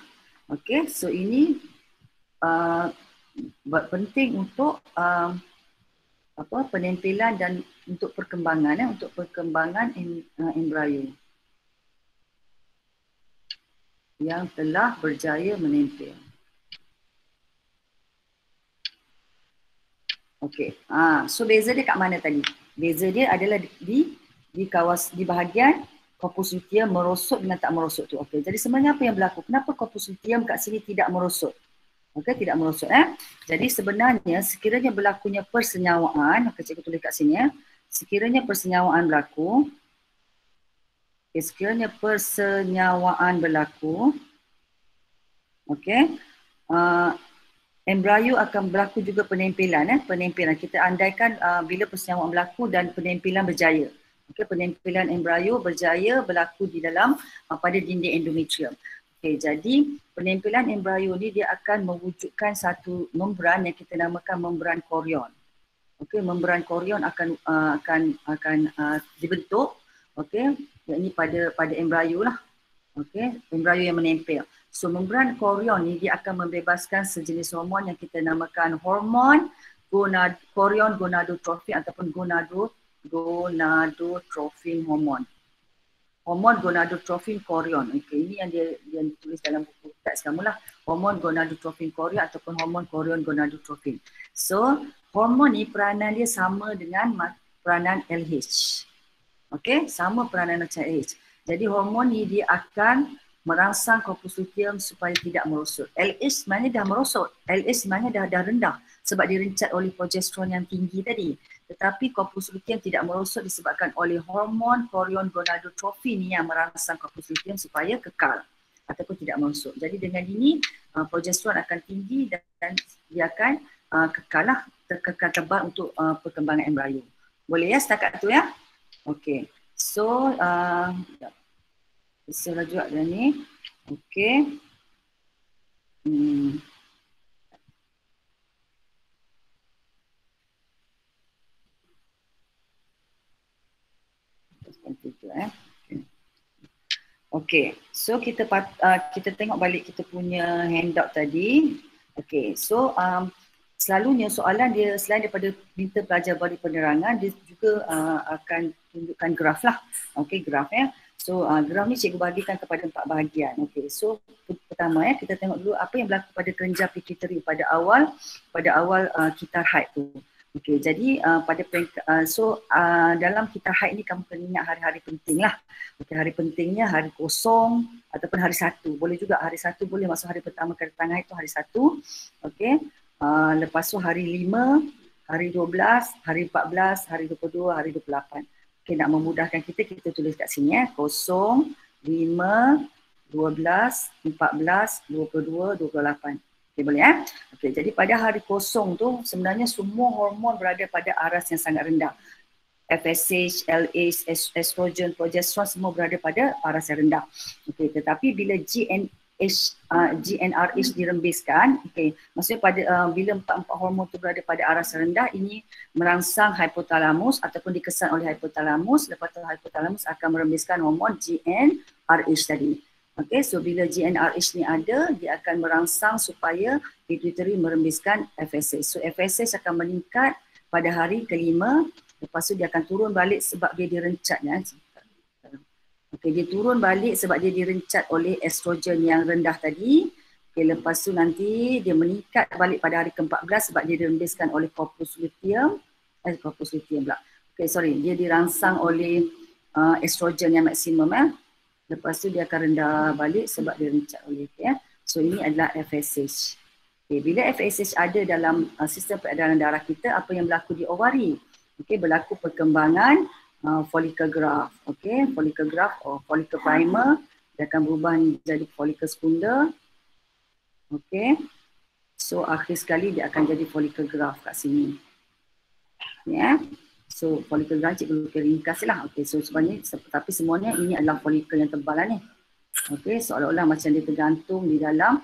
Okey, so ini penting untuk penempelan dan untuk perkembangan embrio yang telah berjaya menempel. Okey. So beza dia kat mana tadi? Beza dia adalah di bahagian corpus luteum merosot dengan tak merosot tu. Okey. Jadi sebenarnya apa yang berlaku? Kenapa corpus luteum kat sini tidak merosot? Okey, tidak merosot. Jadi sebenarnya sekiranya berlakunya persenyawaan, maka cikgu tulis kat sini sekiranya persenyawaan berlaku, sekiranya persenyawaan berlaku, okey, embrio akan berlaku juga penempelan. Penempelan kita andaikan bila persenyawaan berlaku dan penempelan berjaya. Okey, penempelan embrio berjaya berlaku di dalam pada dinding endometrium. Okey, jadi penempelan embrio ni dia akan mewujudkan satu membran yang kita namakan membran chorion. Okey, membran chorion akan dibentuk, okey, yakni pada embrio lah. Okey, embrio yang menempel. So membran chorion ni dia akan membebaskan sejenis hormon yang kita namakan hormon chorion gonadotropin ataupun gonadotropin hormon. Hormon gonadotropin chorion. Okey, ini yang dia tulis dalam buku teks kamu lah. Hormon gonadotropin chorion ataupun hormon chorion gonadotropin. So, hormon ni peranan dia sama dengan peranan LH. Okey, sama peranan macam LH. Jadi hormon ni dia akan merangsang corpus luteum supaya tidak merosot. LH sebenarnya dah merosot. LH sebenarnya dah rendah sebab direncat oleh progesteron yang tinggi tadi. Tetapi corpus luteum tidak merosot disebabkan oleh hormon chorion gonadotropin yang merangsang corpus luteum supaya kekal ataupun tidak merosot. Jadi dengan ini progesteron akan tinggi dan dia akan kekal lah, kekal tebal untuk perkembangan embrio. Boleh ya setakat tu ya? Okey. So salah juga dah ni. Okey. Okey, so kita tengok balik kita punya handout tadi. Okey, so selalunya soalan dia selain daripada minta pelajar beri penerangan, dia juga akan tunjukkan graf lah. Okey, graf ya. So graf ni cikgu bahagikan kepada 4 bahagian. Okey, so pertama kita tengok dulu apa yang berlaku pada kelenjar pituitary pada awal kitar haid tu. Okey, jadi dalam kitar haid ni kamu kena ingat hari-hari penting lah. Okey, hari pentingnya hari kosong ataupun hari Sabtu. Boleh juga hari Sabtu, boleh masuk hari pertama kedatangan haid tu hari Sabtu. Okey, lepas tu hari 5, hari 12, hari 14, hari 22, hari 28. Okey, nak memudahkan kita tulis kat sini kosong, 5, 12, 14, 22, 28. Okey, boleh Okey, jadi pada hari kosong tu sebenarnya semua hormon berada pada aras yang sangat rendah. FSH, LH, estrogen, progesteron semua berada pada aras yang rendah. Okey, tetapi bila GnRH dirembeskan, okey, maksudnya bila empat hormon tu berada pada aras rendah, ini merangsang hipotalamus ataupun dikesan oleh hipotalamus. Lepas tu hipotalamus akan merembeskan hormon GnRH tadi. Okey, so bila GnRH ni ada, dia akan merangsang supaya pituitary merembeskan FSH. So FSH akan meningkat pada hari kelima, lepas tu dia akan turun balik sebab dia direncat Okey, dia turun balik sebab dia direncat oleh estrogen yang rendah tadi. Okey, lepas tu nanti dia meningkat balik pada hari ke-14 sebab dia dirembeskan oleh corpus luteum. Okey, sorry, dia dirangsang oleh estrogen yang maksimum Lepas tu dia akan rendah balik sebab dia rencat oleh So ini adalah FSH. Okay, bila FSH ada dalam sistem peredaran darah kita, apa yang berlaku di ovari? Okay, berlaku perkembangan follicle graft. Okay, follicle graft atau follicle primer, dia akan berubah menjadi follicle secunda. Okay, so akhir sekali dia akan jadi follicle graft kat sini. So follicle graft cikgu ringkas lah. Okay, so sebenarnya tapi semuanya ini adalah follicle yang tebal lah ni. Okay, seolah-olah macam dia tergantung di dalam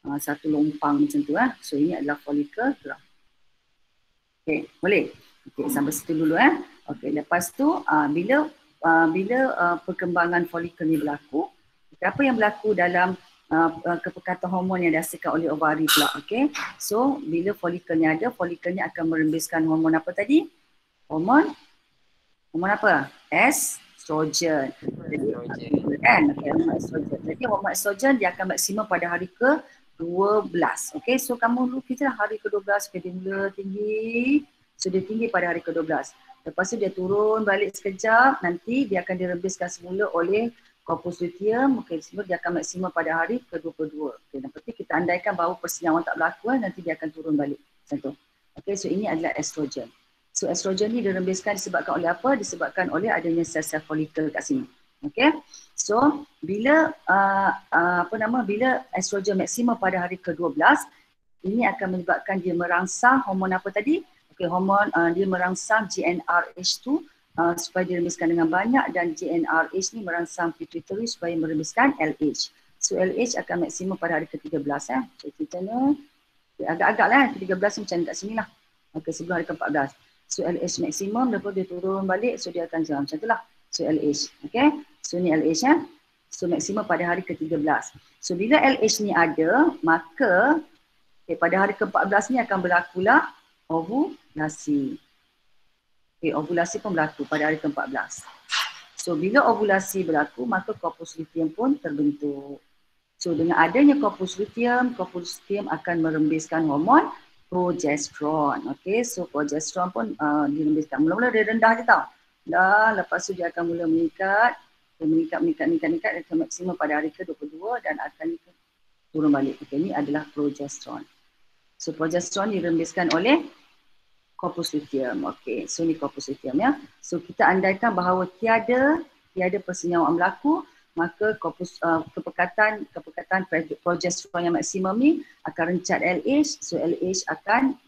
satu lompang macam tu So ini adalah follicle graft. Okay, boleh? Okay, sampai situ dulu Okay, lepas tu bila perkembangan follicle ni berlaku, apa yang berlaku dalam kepekatan hormon yang dihasilkan oleh ovari pula. Okay, so bila follicle ni ada, follicle ni akan merembeskan hormon apa tadi? Hormon apa? Estrogen. Jadi hormon estrogen. Jadi hormon estrogen dia akan maksimum pada hari ke-12. Okey, so kamu lukis lah hari ke-12 dia mula tinggi. So dia tinggi pada hari ke-12. Lepas tu dia turun balik sekejap, nanti dia akan dirembeskan semula oleh Corpus luteum, dia akan maksimum pada hari ke-22. Okay, dan penting kita andaikan bahawa persenyawan tak berlaku, nanti dia akan turun balik. Macam tu. Okay, so ini adalah estrogen. So estrogen ni dirembeskan disebabkan oleh apa? Disebabkan oleh adanya sel-sel folikel kat sini. Okay, so bila bila estrogen maksimum pada hari ke-12, ini akan menyebabkan dia merangsang hormon apa tadi? Okay, hormon dia merangsang GnRH2 supaya dirembeskan dengan banyak, dan GnRH ni merangsang pituitary supaya merembeskan LH. So LH akan maksimum pada hari ke-13 ya. So kita ni agak-agak lah ke-13 macam kat sini lah. Okay, sebelum hari ke-14. So LH maksimum, lepas dia turun balik, so dia akan macam tu lah. So LH, okay. So ni LH ya. So maksimum pada hari ke-13. So bila LH ni ada, maka pada hari ke-14 ni akan berlakulah ovulasi. Okay, ovulasi pun berlaku pada hari ke-14. So bila ovulasi berlaku, maka corpus luteum pun terbentuk. So dengan adanya corpus luteum akan merembeskan hormon progesteron. Okay, so progesteron pun dirembeskan. Mula-mula dia rendah je tau. Lepas tu dia akan mula meningkat, akan maksimum pada hari ke-22 dan akan turun balik. Okay, ini adalah progesteron. So progesteron dirembeskan oleh corpus luteum. Okey, so ni corpus luteum ya. So kita andaikan bahawa tiada persenyawaan berlaku, maka kepekatan progesteron yang maksimum ni akan rencat LH. So LH akan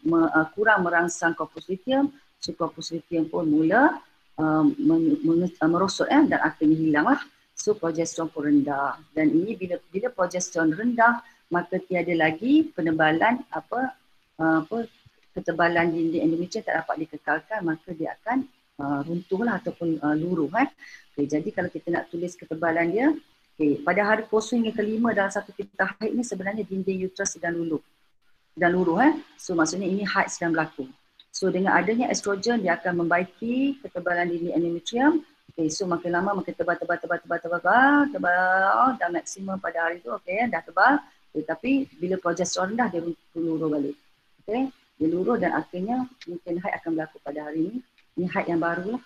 kurang merangsang corpus luteum. So corpus luteum pun mula merosot dan akhirnya hilang lah. So progesteron pun rendah. Dan ini bila progesteron rendah, maka tiada lagi penebalan ketebalan dinding endometrium tak dapat dikekalkan, maka dia akan runtuhlah ataupun luruh. Okay, jadi kalau kita nak tulis ketebalan dia, pada hari kosong yang kelima dalam satu kita haid ni sebenarnya dinding uterus sedang luruh. So maksudnya ini haid sedang berlaku. So dengan adanya estrogen, dia akan membaiki ketebalan dinding endometrium. Okay, so makin lama makin tebal dan maksimum pada hari tu dah tebal. Okay, tapi bila progesteron rendah, dia luruh balik. Okay. Dia luruh dan akhirnya mungkin haid akan berlaku pada hari ini. Ini haid yang baru lah.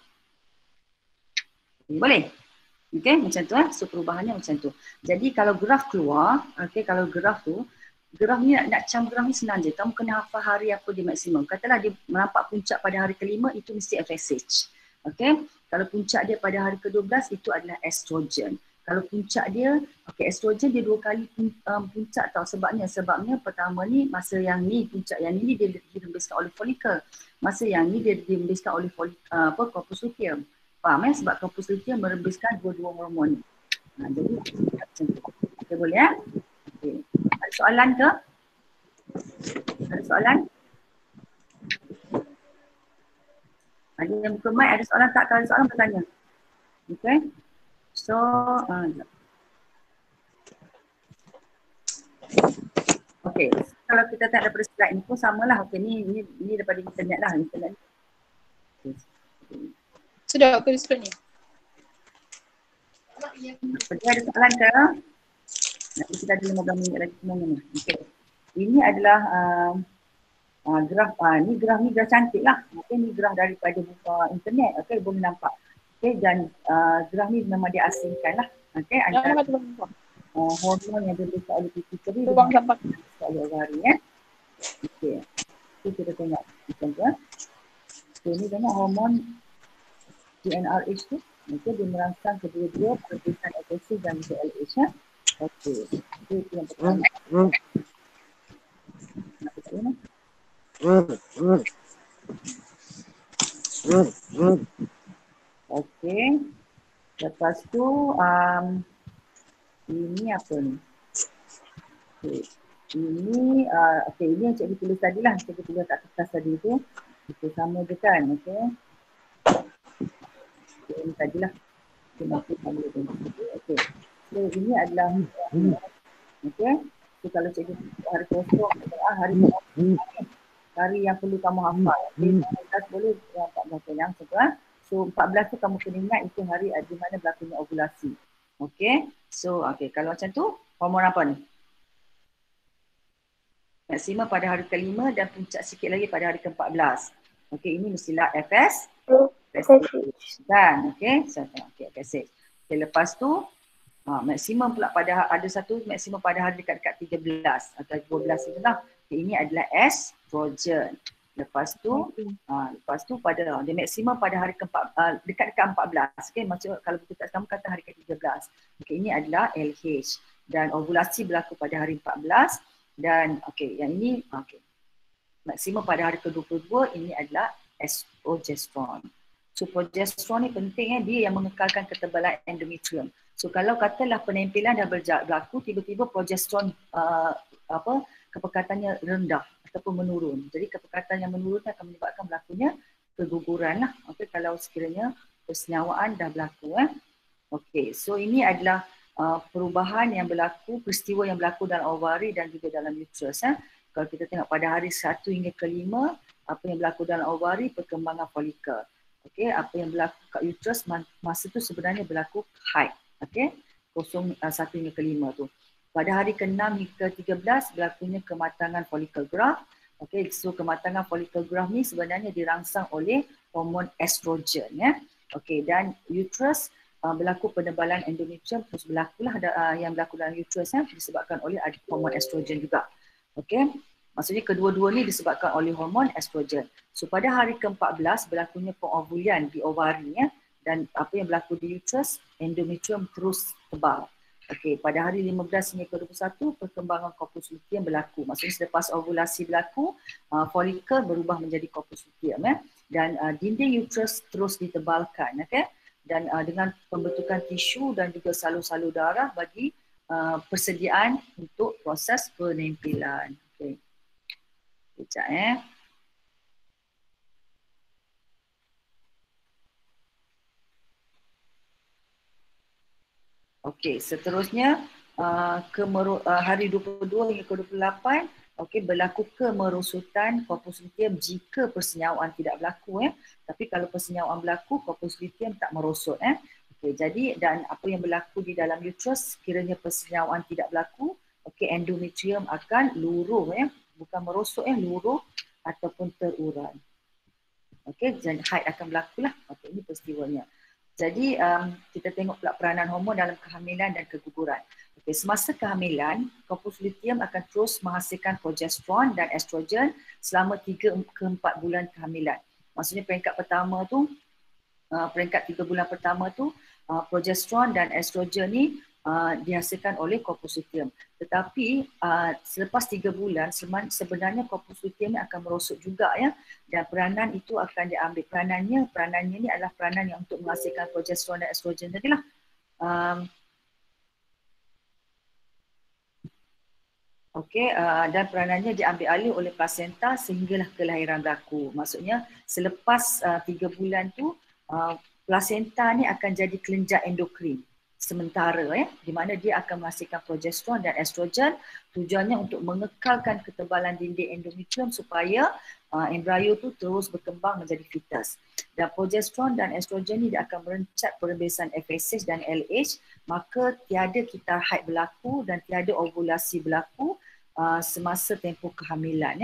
Okay, boleh? Okay, macam tu So perubahannya macam tu. Jadi kalau graf keluar, kalau graf ni nak cam graf ni senang je. Kamu kena hafal hari apa dia maksimum. Katalah dia menampak puncak pada hari ke-5, itu mesti FSH. Okay, kalau puncak dia pada hari ke-12, itu adalah estrogen. Kalau puncak dia, estrogen dia 2 kali puncak tau. Sebabnya pertama ni, masa yang ni puncak yang ni dia dirembeskan oleh folikel. Masa yang ni dia dirembeskan oleh corpus luteum. Faham sebab corpus luteum merembeskan dua-dua hormon. Jadi macam tu. Okay, boleh ya? Okay. Ada soalan ke? Ada soalan? Ada yang buka mic, ada soalan tak? Kalau ada soalan bertanya. Okay. So, okay. Kalau kita tak daripada slide ni pun samalah. Okay, ni daripada internet lah. Internet. Okay. Sudah ke slide ni? Jadi ada soalan ke? Nanti kita ada 15 minit lagi semuanya. Okay. Ini adalah graf. Ni graf cantik lah. Okay, ni graf daripada buka internet. Okay, boleh nampak. Okay, dan graf ni memang dia asingkan lah. Okay, antara hormon yang dirembeskan oleh pituitary dengan oleh ovari Okay. So kita tengok macam tu. Okay, ni tengok hormon GnRH tu. Okay, dia merangsang kedua-dua perbesaran FSH dan LH Okay. Itu yang pertama. Okay. Lepas tu ini apa ni? Okay. Ini ini yang cikgu tulis tadi lah. Cikgu tulis kat kertas tadi tu. Itu sama je kan? Okay. Ini tadilah. Okay. So ini adalah okay. So kalau cikgu hari kosong, hari yang perlu kamu hafal. Okay. 14 boleh, 14 yang setelah. So 14 tu kamu kena ingat itu hari di mana berlakunya ovulasi. Okay. So kalau macam tu, hormon apa ni? Maksimum pada hari ke-5 dan puncak sikit lagi pada hari ke-14. Okay, ini mestilah FSH. Kan? Okay, FSH. Okay, lepas tu Maksimum pula pada ada satu maksimum pada hari dekat-dekat 13 atau 12 itu lah. Ini adalah estrogen. Lepas tu pada dia maksimum pada hari dekat-dekat 14. Okey, maksud kalau kita kamu kata hari ke-13. Okey, ini adalah LH dan ovulasi berlaku pada hari 14 dan okey, yang ini okey. Maksimum pada hari ke-22 ini adalah progesteron. So progesteron ni penting dia yang mengekalkan ketebalan endometrium. So kalau katalah penempelan dah berlaku, tiba-tiba progesteron kepekatannya rendah ataupun menurun. Jadi kepekatan yang menurun akan menyebabkan berlakunya keguguran lah. Okey, kalau sekiranya persenyawaan dah berlaku. Okey, so ini adalah perubahan yang berlaku, peristiwa yang berlaku dalam ovari dan juga dalam uterus. Kalau kita tengok pada hari 1 hingga ke-5, apa yang berlaku dalam ovari, perkembangan folikel. Okey, apa yang berlaku kat uterus masa tu sebenarnya berlaku haid. Okey, 1 hingga ke-5 tu. Pada hari ke-6 hingga ke-13 berlakunya kematangan folikel graph. Okey, so kematangan folikel graph ni sebenarnya dirangsang oleh hormon estrogen Okey, dan uterus berlaku penebalan endometrium terus berlakulah yang berlaku dalam uterus disebabkan oleh hormon estrogen juga. Okey, maksudnya kedua-dua ni disebabkan oleh hormon estrogen. So pada hari ke-14 berlakunya pengovulian di ovari dan apa yang berlaku di uterus, endometrium terus tebal. Okey, pada hari 15 hingga ke-21 perkembangan corpus luteum berlaku. Maksudnya selepas ovulasi berlaku, folikel berubah menjadi corpus luteum dan dinding uterus terus ditebalkan, okey. Dan dengan pembentukan tisu dan juga salur-salur darah bagi persediaan untuk proses penempelan. Okey. Sekejap Okey, seterusnya hari 22 hingga ke-28 berlaku kemerosotan corpus luteum jika persenyawaan tidak berlaku tapi kalau persenyawaan berlaku corpus luteum tak merosot Okey, jadi dan apa yang berlaku di dalam uterus sekiranya persenyawaan tidak berlaku, endometrium akan luruh bukan merosot luruh ataupun terurai. Okey, dan haid akan berlaku lah. Okey, ini peristiwanya. Jadi kita tengok pula peranan hormon dalam kehamilan dan keguguran. Okay, semasa kehamilan, corpus luteum akan terus menghasilkan progesteron dan estrogen selama 3 ke 4 bulan kehamilan. Maksudnya peringkat 3 bulan pertama tu progesteron dan estrogen ni dihasilkan oleh corpus luteum. Tetapi selepas 3 bulan sebenarnya corpus luteum ni akan merosot juga dan peranan itu akan diambil. Peranannya ni adalah peranan yang untuk menghasilkan progesteron dan estrogen tadilah. Dan peranannya diambil alih oleh plasenta sehinggalah kelahiran berlaku. Maksudnya selepas 3 bulan tu plasenta ni akan jadi kelenjar endokrin sementara di mana dia akan menghasilkan progesteron dan estrogen, tujuannya untuk mengekalkan ketebalan dinding endometrium supaya embrio tu terus berkembang menjadi fetus. Dan progesteron dan estrogen ni dia akan merencat perbebasan FSH dan LH, maka tiada kitar haid berlaku dan tiada ovulasi berlaku semasa tempoh kehamilan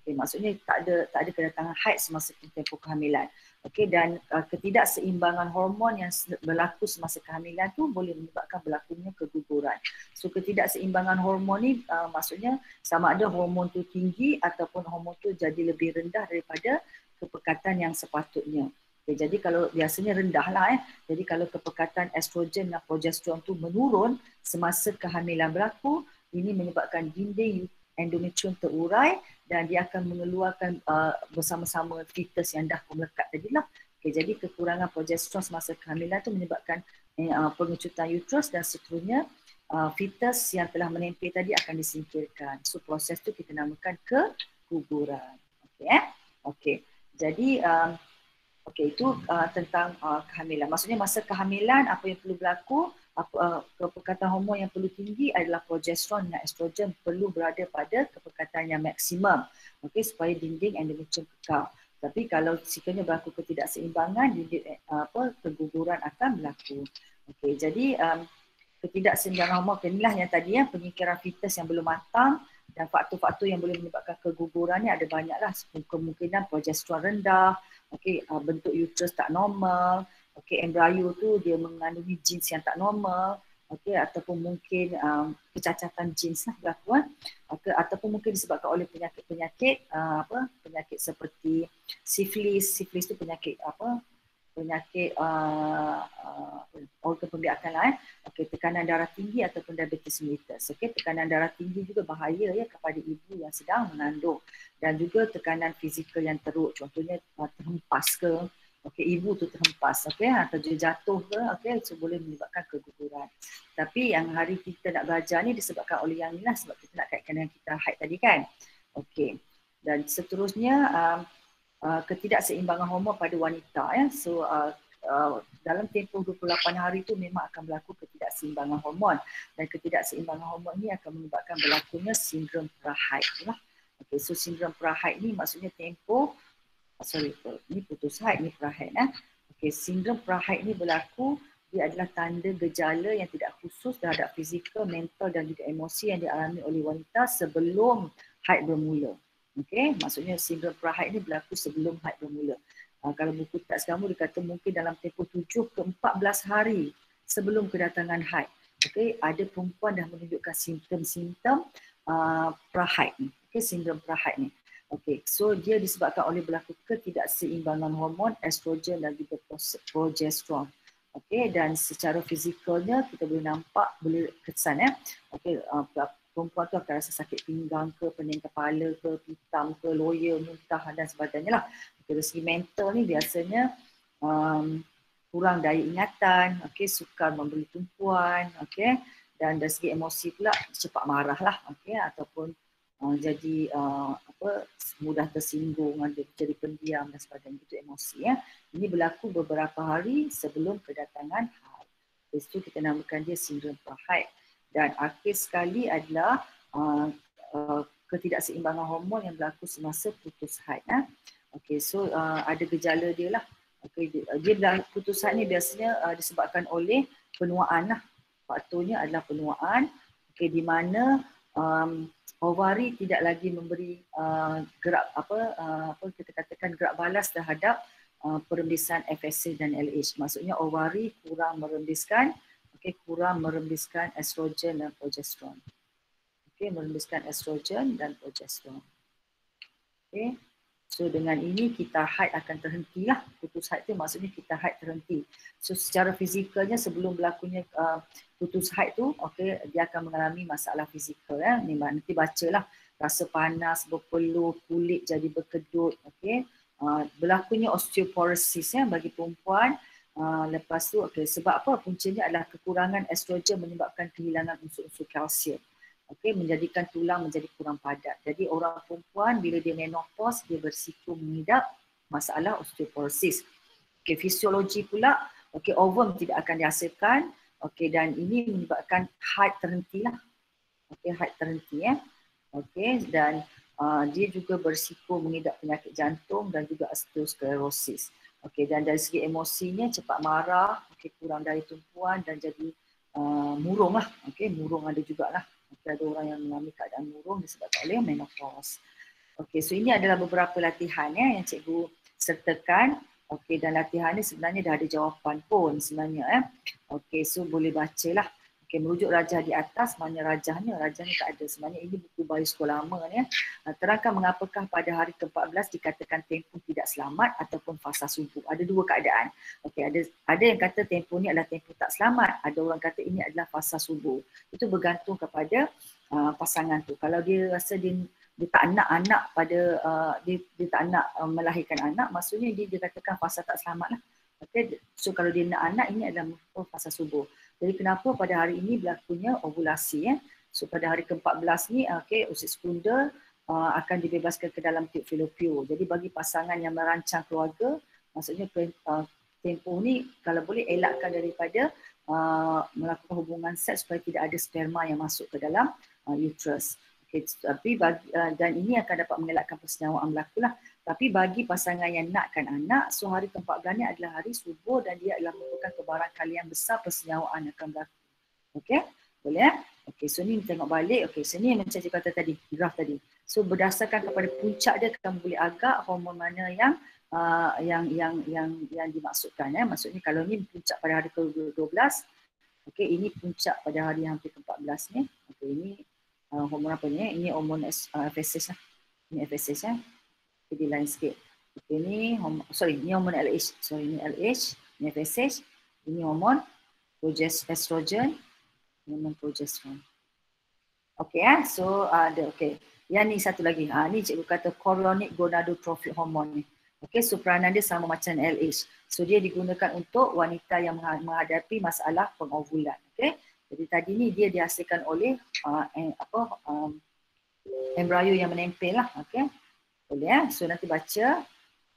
Okey, maksudnya tak ada kedatangan haid semasa tempoh kehamilan. Okey, dan ketidakseimbangan hormon yang berlaku semasa kehamilan tu boleh menyebabkan berlakunya keguguran. So ketidakseimbangan hormon ni maksudnya sama ada hormon tu tinggi ataupun hormon tu jadi lebih rendah daripada kepekatan yang sepatutnya. Okay, jadi kalau biasanya rendah lah Jadi kalau kepekatan estrogen dan progesteron tu menurun semasa kehamilan berlaku, ini menyebabkan dinding endometrium terurai dan dia akan mengeluarkan bersama-sama fetus yang dah melekat tadilah. Okay, jadi kekurangan progesteron semasa kehamilan tu menyebabkan pengecutan uterus dan seterusnya fetus yang telah menempel tadi akan disingkirkan. So proses tu kita namakan keguguran. Okey. Jadi itu tentang kehamilan. Maksudnya masa kehamilan apa yang perlu berlaku, kepekatan hormon yang perlu tinggi adalah progesteron dan estrogen perlu berada pada kepekatan yang maksimum. Okey, supaya dinding endometrium kekal. Tapi kalau sekiranya berlaku ketidakseimbangan, keguguran akan berlaku. Okey, jadi ketidakseimbangan hormon inilah yang tadi penyingkiran fetus yang belum matang dan faktor-faktor yang boleh menyebabkan keguguran ni ada banyaklah. Kemungkinan progesteron rendah, bentuk uterus tak normal, embrio tu dia mengandungi genes yang tak normal, okey, ataupun mungkin kecacatan jeans lah berlaku, ataupun mungkin disebabkan oleh penyakit penyakit seperti sifilis. Sifilis tu penyakit penyakit organ pembiakan lah. Okey, tekanan darah tinggi ataupun diabetes mellitus. Okey, tekanan darah tinggi juga bahaya ya kepada ibu yang sedang mengandung, dan juga tekanan fizikal yang teruk, contohnya terhempas ke, okey, ibu tu terhempas, okey, atau dia jatuh ke, okey, so boleh menyebabkan keguguran. Tapi yang hari kita nak belajar ni disebabkan oleh yang inilah, sebab kita nak kaitkan dengan kita haid tadi kan. Okey, dan seterusnya ketidakseimbangan hormon pada wanita ya. So dalam tempoh 28 hari itu memang akan berlaku ketidakseimbangan hormon, dan ketidakseimbangan hormon ini akan menyebabkan berlakunya sindrom prahaid lah. Okey, so sindrom prahaid ni maksudnya tempoh ni putus haid, ni prahaid Okey, sindrom prahaid ni berlaku, dia adalah tanda gejala yang tidak khusus terhadap fizikal, mental dan juga emosi yang dialami oleh wanita sebelum haid bermula. Okey, maksudnya sindrom prahaid ni berlaku sebelum haid bermula. Kalau buku teks kamu dia kata mungkin dalam tempoh 7 ke 14 hari sebelum kedatangan haid. Okey, ada perempuan dah menunjukkan simptom-simptom prahaid ni. Okey, sindrom prahaid ni. Okey, so dia disebabkan oleh berlaku ketidakseimbangan hormon estrogen dan juga progesteron. Okey, dan secara fizikalnya kita boleh nampak, boleh kesan Okey, perempuan tu akan rasa sakit pinggang ke, pening kepala ke, hitam ke, loya, muntah dan sebagainya lah. Dari segi mental ni biasanya kurang daya ingatan, okey, sukar memberi tumpuan, okey, dan dari segi emosi pula cepat marah lah, okey, ataupun jadi mudah tersinggung, jadi pendiam dan sebagainya, itu emosi ya. Ini berlaku beberapa hari sebelum kedatangan haid. Lepas itu kita namakan dia sindrom prahaid. Dan akhir sekali adalah ketidakseimbangan hormon yang berlaku semasa putus haid. Okey, so ada gejala dia lah. Okey, dia putus haid ni biasanya disebabkan oleh penuaan lah. Faktornya adalah penuaan. Okey, di mana ovari tidak lagi memberi gerak kita katakan gerak balas terhadap perembisan FSH dan LH. Maksudnya ovari kurang merembiskan estrogen dan progesteron. Okey, merembiskan estrogen dan progesteron. Okey. So dengan ini kita haid akan terhentilah. Putus haid tu maksudnya kita haid terhenti. So secara fizikalnya sebelum berlakunya putus haid tu, okey, dia akan mengalami masalah fizikal ya. Ni nanti bacalah, rasa panas, berpeluh, kulit jadi berkedut, okey. Berlakunya osteoporosis ya bagi perempuan. Lepas tu sebab apa? Puncanya adalah kekurangan estrogen menyebabkan kehilangan unsur-unsur kalsium. Okey, menjadikan tulang menjadi kurang padat. Jadi orang perempuan bila dia menopause, dia berisiko mengidap masalah osteoporosis. Okey, fisiologi pula, okey, ovum tidak akan dihasilkan. Okey, dan ini menyebabkan haid terhentilah. Okey, haid terhenti ya. Okey, dan dia juga berisiko mengidap penyakit jantung dan juga osteosklerosis. Okey, dan dari segi emosinya cepat marah, okey, kurang daya tumpuan dan jadi murung lah. Okey, murung ada jugalah. Okey, ada orang yang mengalami keadaan murung disebabkan oleh menopause. Okey, so ini adalah beberapa latihan yang cikgu sertakan. Okey, dan latihan ni sebenarnya dah ada jawapan pun sebenarnya. Okey, so boleh bacalah. Okey, merujuk rajah di atas, mana rajahnya? Rajahnya tak ada. Sebenarnya ini buku bioskop lama ni. Terangkan mengapakah pada hari ke-14 dikatakan tempoh tidak selamat ataupun fasa subuh. Ada dua keadaan. Okey, ada yang kata tempoh ni adalah tempoh tak selamat. Ada orang kata ini adalah fasa subuh. Itu bergantung kepada pasangan tu. Kalau dia rasa dia tak nak anak pada dia tak nak melahirkan anak, maksudnya dia katakan fasa tak selamat lah. Okay. So kalau dia nak anak, ini adalah fasa subuh. Jadi kenapa pada hari ini berlakunya ovulasi ya? So pada hari ke-14 ni, usus sekundal akan dibebaskan ke dalam tube fallopian. Jadi bagi pasangan yang merancang keluarga, maksudnya tempoh ni kalau boleh elakkan daripada melakukan hubungan seks supaya tidak ada sperma yang masuk ke dalam uterus. Okay, tapi dan ini akan dapat mengelakkan persenyawaan berlaku lah. Tapi bagi pasangan yang nakkan anak, so hari ke-14 ni adalah hari subuh dan dia adalah merupakan kebarangkalian besar persenyawaan akan berlaku. Okey, boleh ya? Okey, so ni tengok balik. Okey, so ni macam saya kata tadi, graf tadi. So berdasarkan kepada puncak dia, kamu boleh agak hormon mana yang dimaksudkan ya. Maksudnya kalau ni puncak pada hari ke-12, Okey, ini puncak pada hari yang ke-14 ni. Okey, ini hormon apa ni? Ini hormon FSH lah. Ini FSH ya. Jadi lain sikit. Okey, ini hormon LH. Ini LH, ini FSH. Ini hormon estrogen, hormon progesterone. Okey so ada okey. Yang ni satu lagi. Ni cikgu kata chorionic gonadotrophic hormone ni. Okey, so peranan dia sama macam LH. So dia digunakan untuk wanita yang menghadapi masalah pengovulan. Okey. Jadi tadi ni dia dihasilkan oleh embrio yang menempel lah. Okey. Boleh so nanti baca.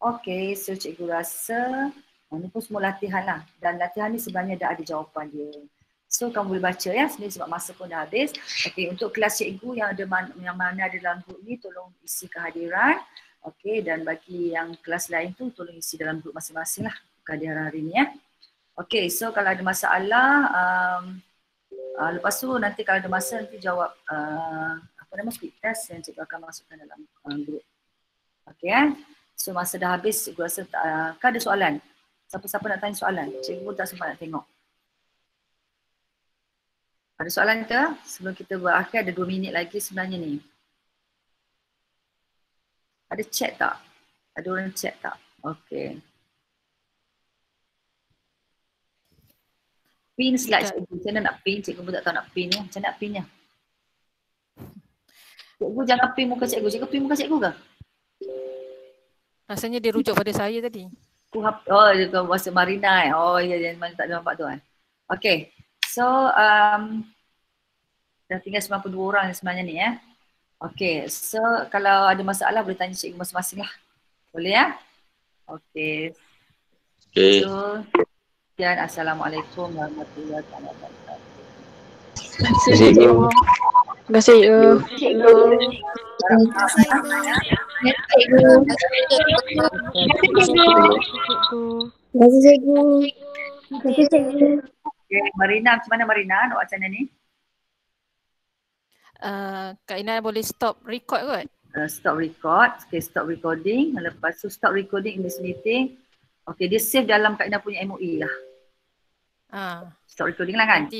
Okey, so cikgu rasa ni pun semua latihan lah. Dan latihan ni sebenarnya dah ada jawapan dia. So kamu boleh baca ya, sebenarnya sebab masa pun dah habis. Okey, untuk kelas cikgu yang mana ada dalam grup ni tolong isi kehadiran. Okey, dan bagi yang kelas lain tu tolong isi dalam grup masing-masing lah kehadiran hari ni ya. Okey, so kalau ada masalah lepas tu nanti kalau ada masa nanti jawab speed test yang cikgu akan masukkan dalam grup. Okey so masa dah habis cikgu rasa kan ada soalan. Siapa-siapa nak tanya soalan? Cikgu pun tak sempat nak tengok. Ada soalan ke? Sebelum kita berakhir ada 2 minit lagi sebenarnya ni. Ada chat tak? Ada orang chat tak? Okey. Pin slide cikgu. Macam mana nak pin? Cikgu pun tak tahu nak pin ya. Macam mana nak pinnya? Cikgu jangan pin muka cikgu. Cikgu pin muka cikgu ke? Rasanya dia rujuk pada saya tadi. Dia bahasa Marina Oh ya, mana tak ada nampak tu Okey. So dah tinggal 92 orang sebenarnya ni ya. Okey, so kalau ada masalah boleh tanya cikgu masing-masing lah. Boleh ya? Okey. Okay. So, sekian. Assalamualaikum warahmatullahi wabarakatuh. Terima kasih cikgu. Terima kasih cikgu. Okay, Marina, macam mana Marina nak buat macam mana ni? Kak Ina boleh stop record kot? Stop record. Okay, stop recording. Lepas tu stop recording in this meeting. Okay, dia save dalam Kak Ina punya MOE lah. Stop recording lah kan? Nanti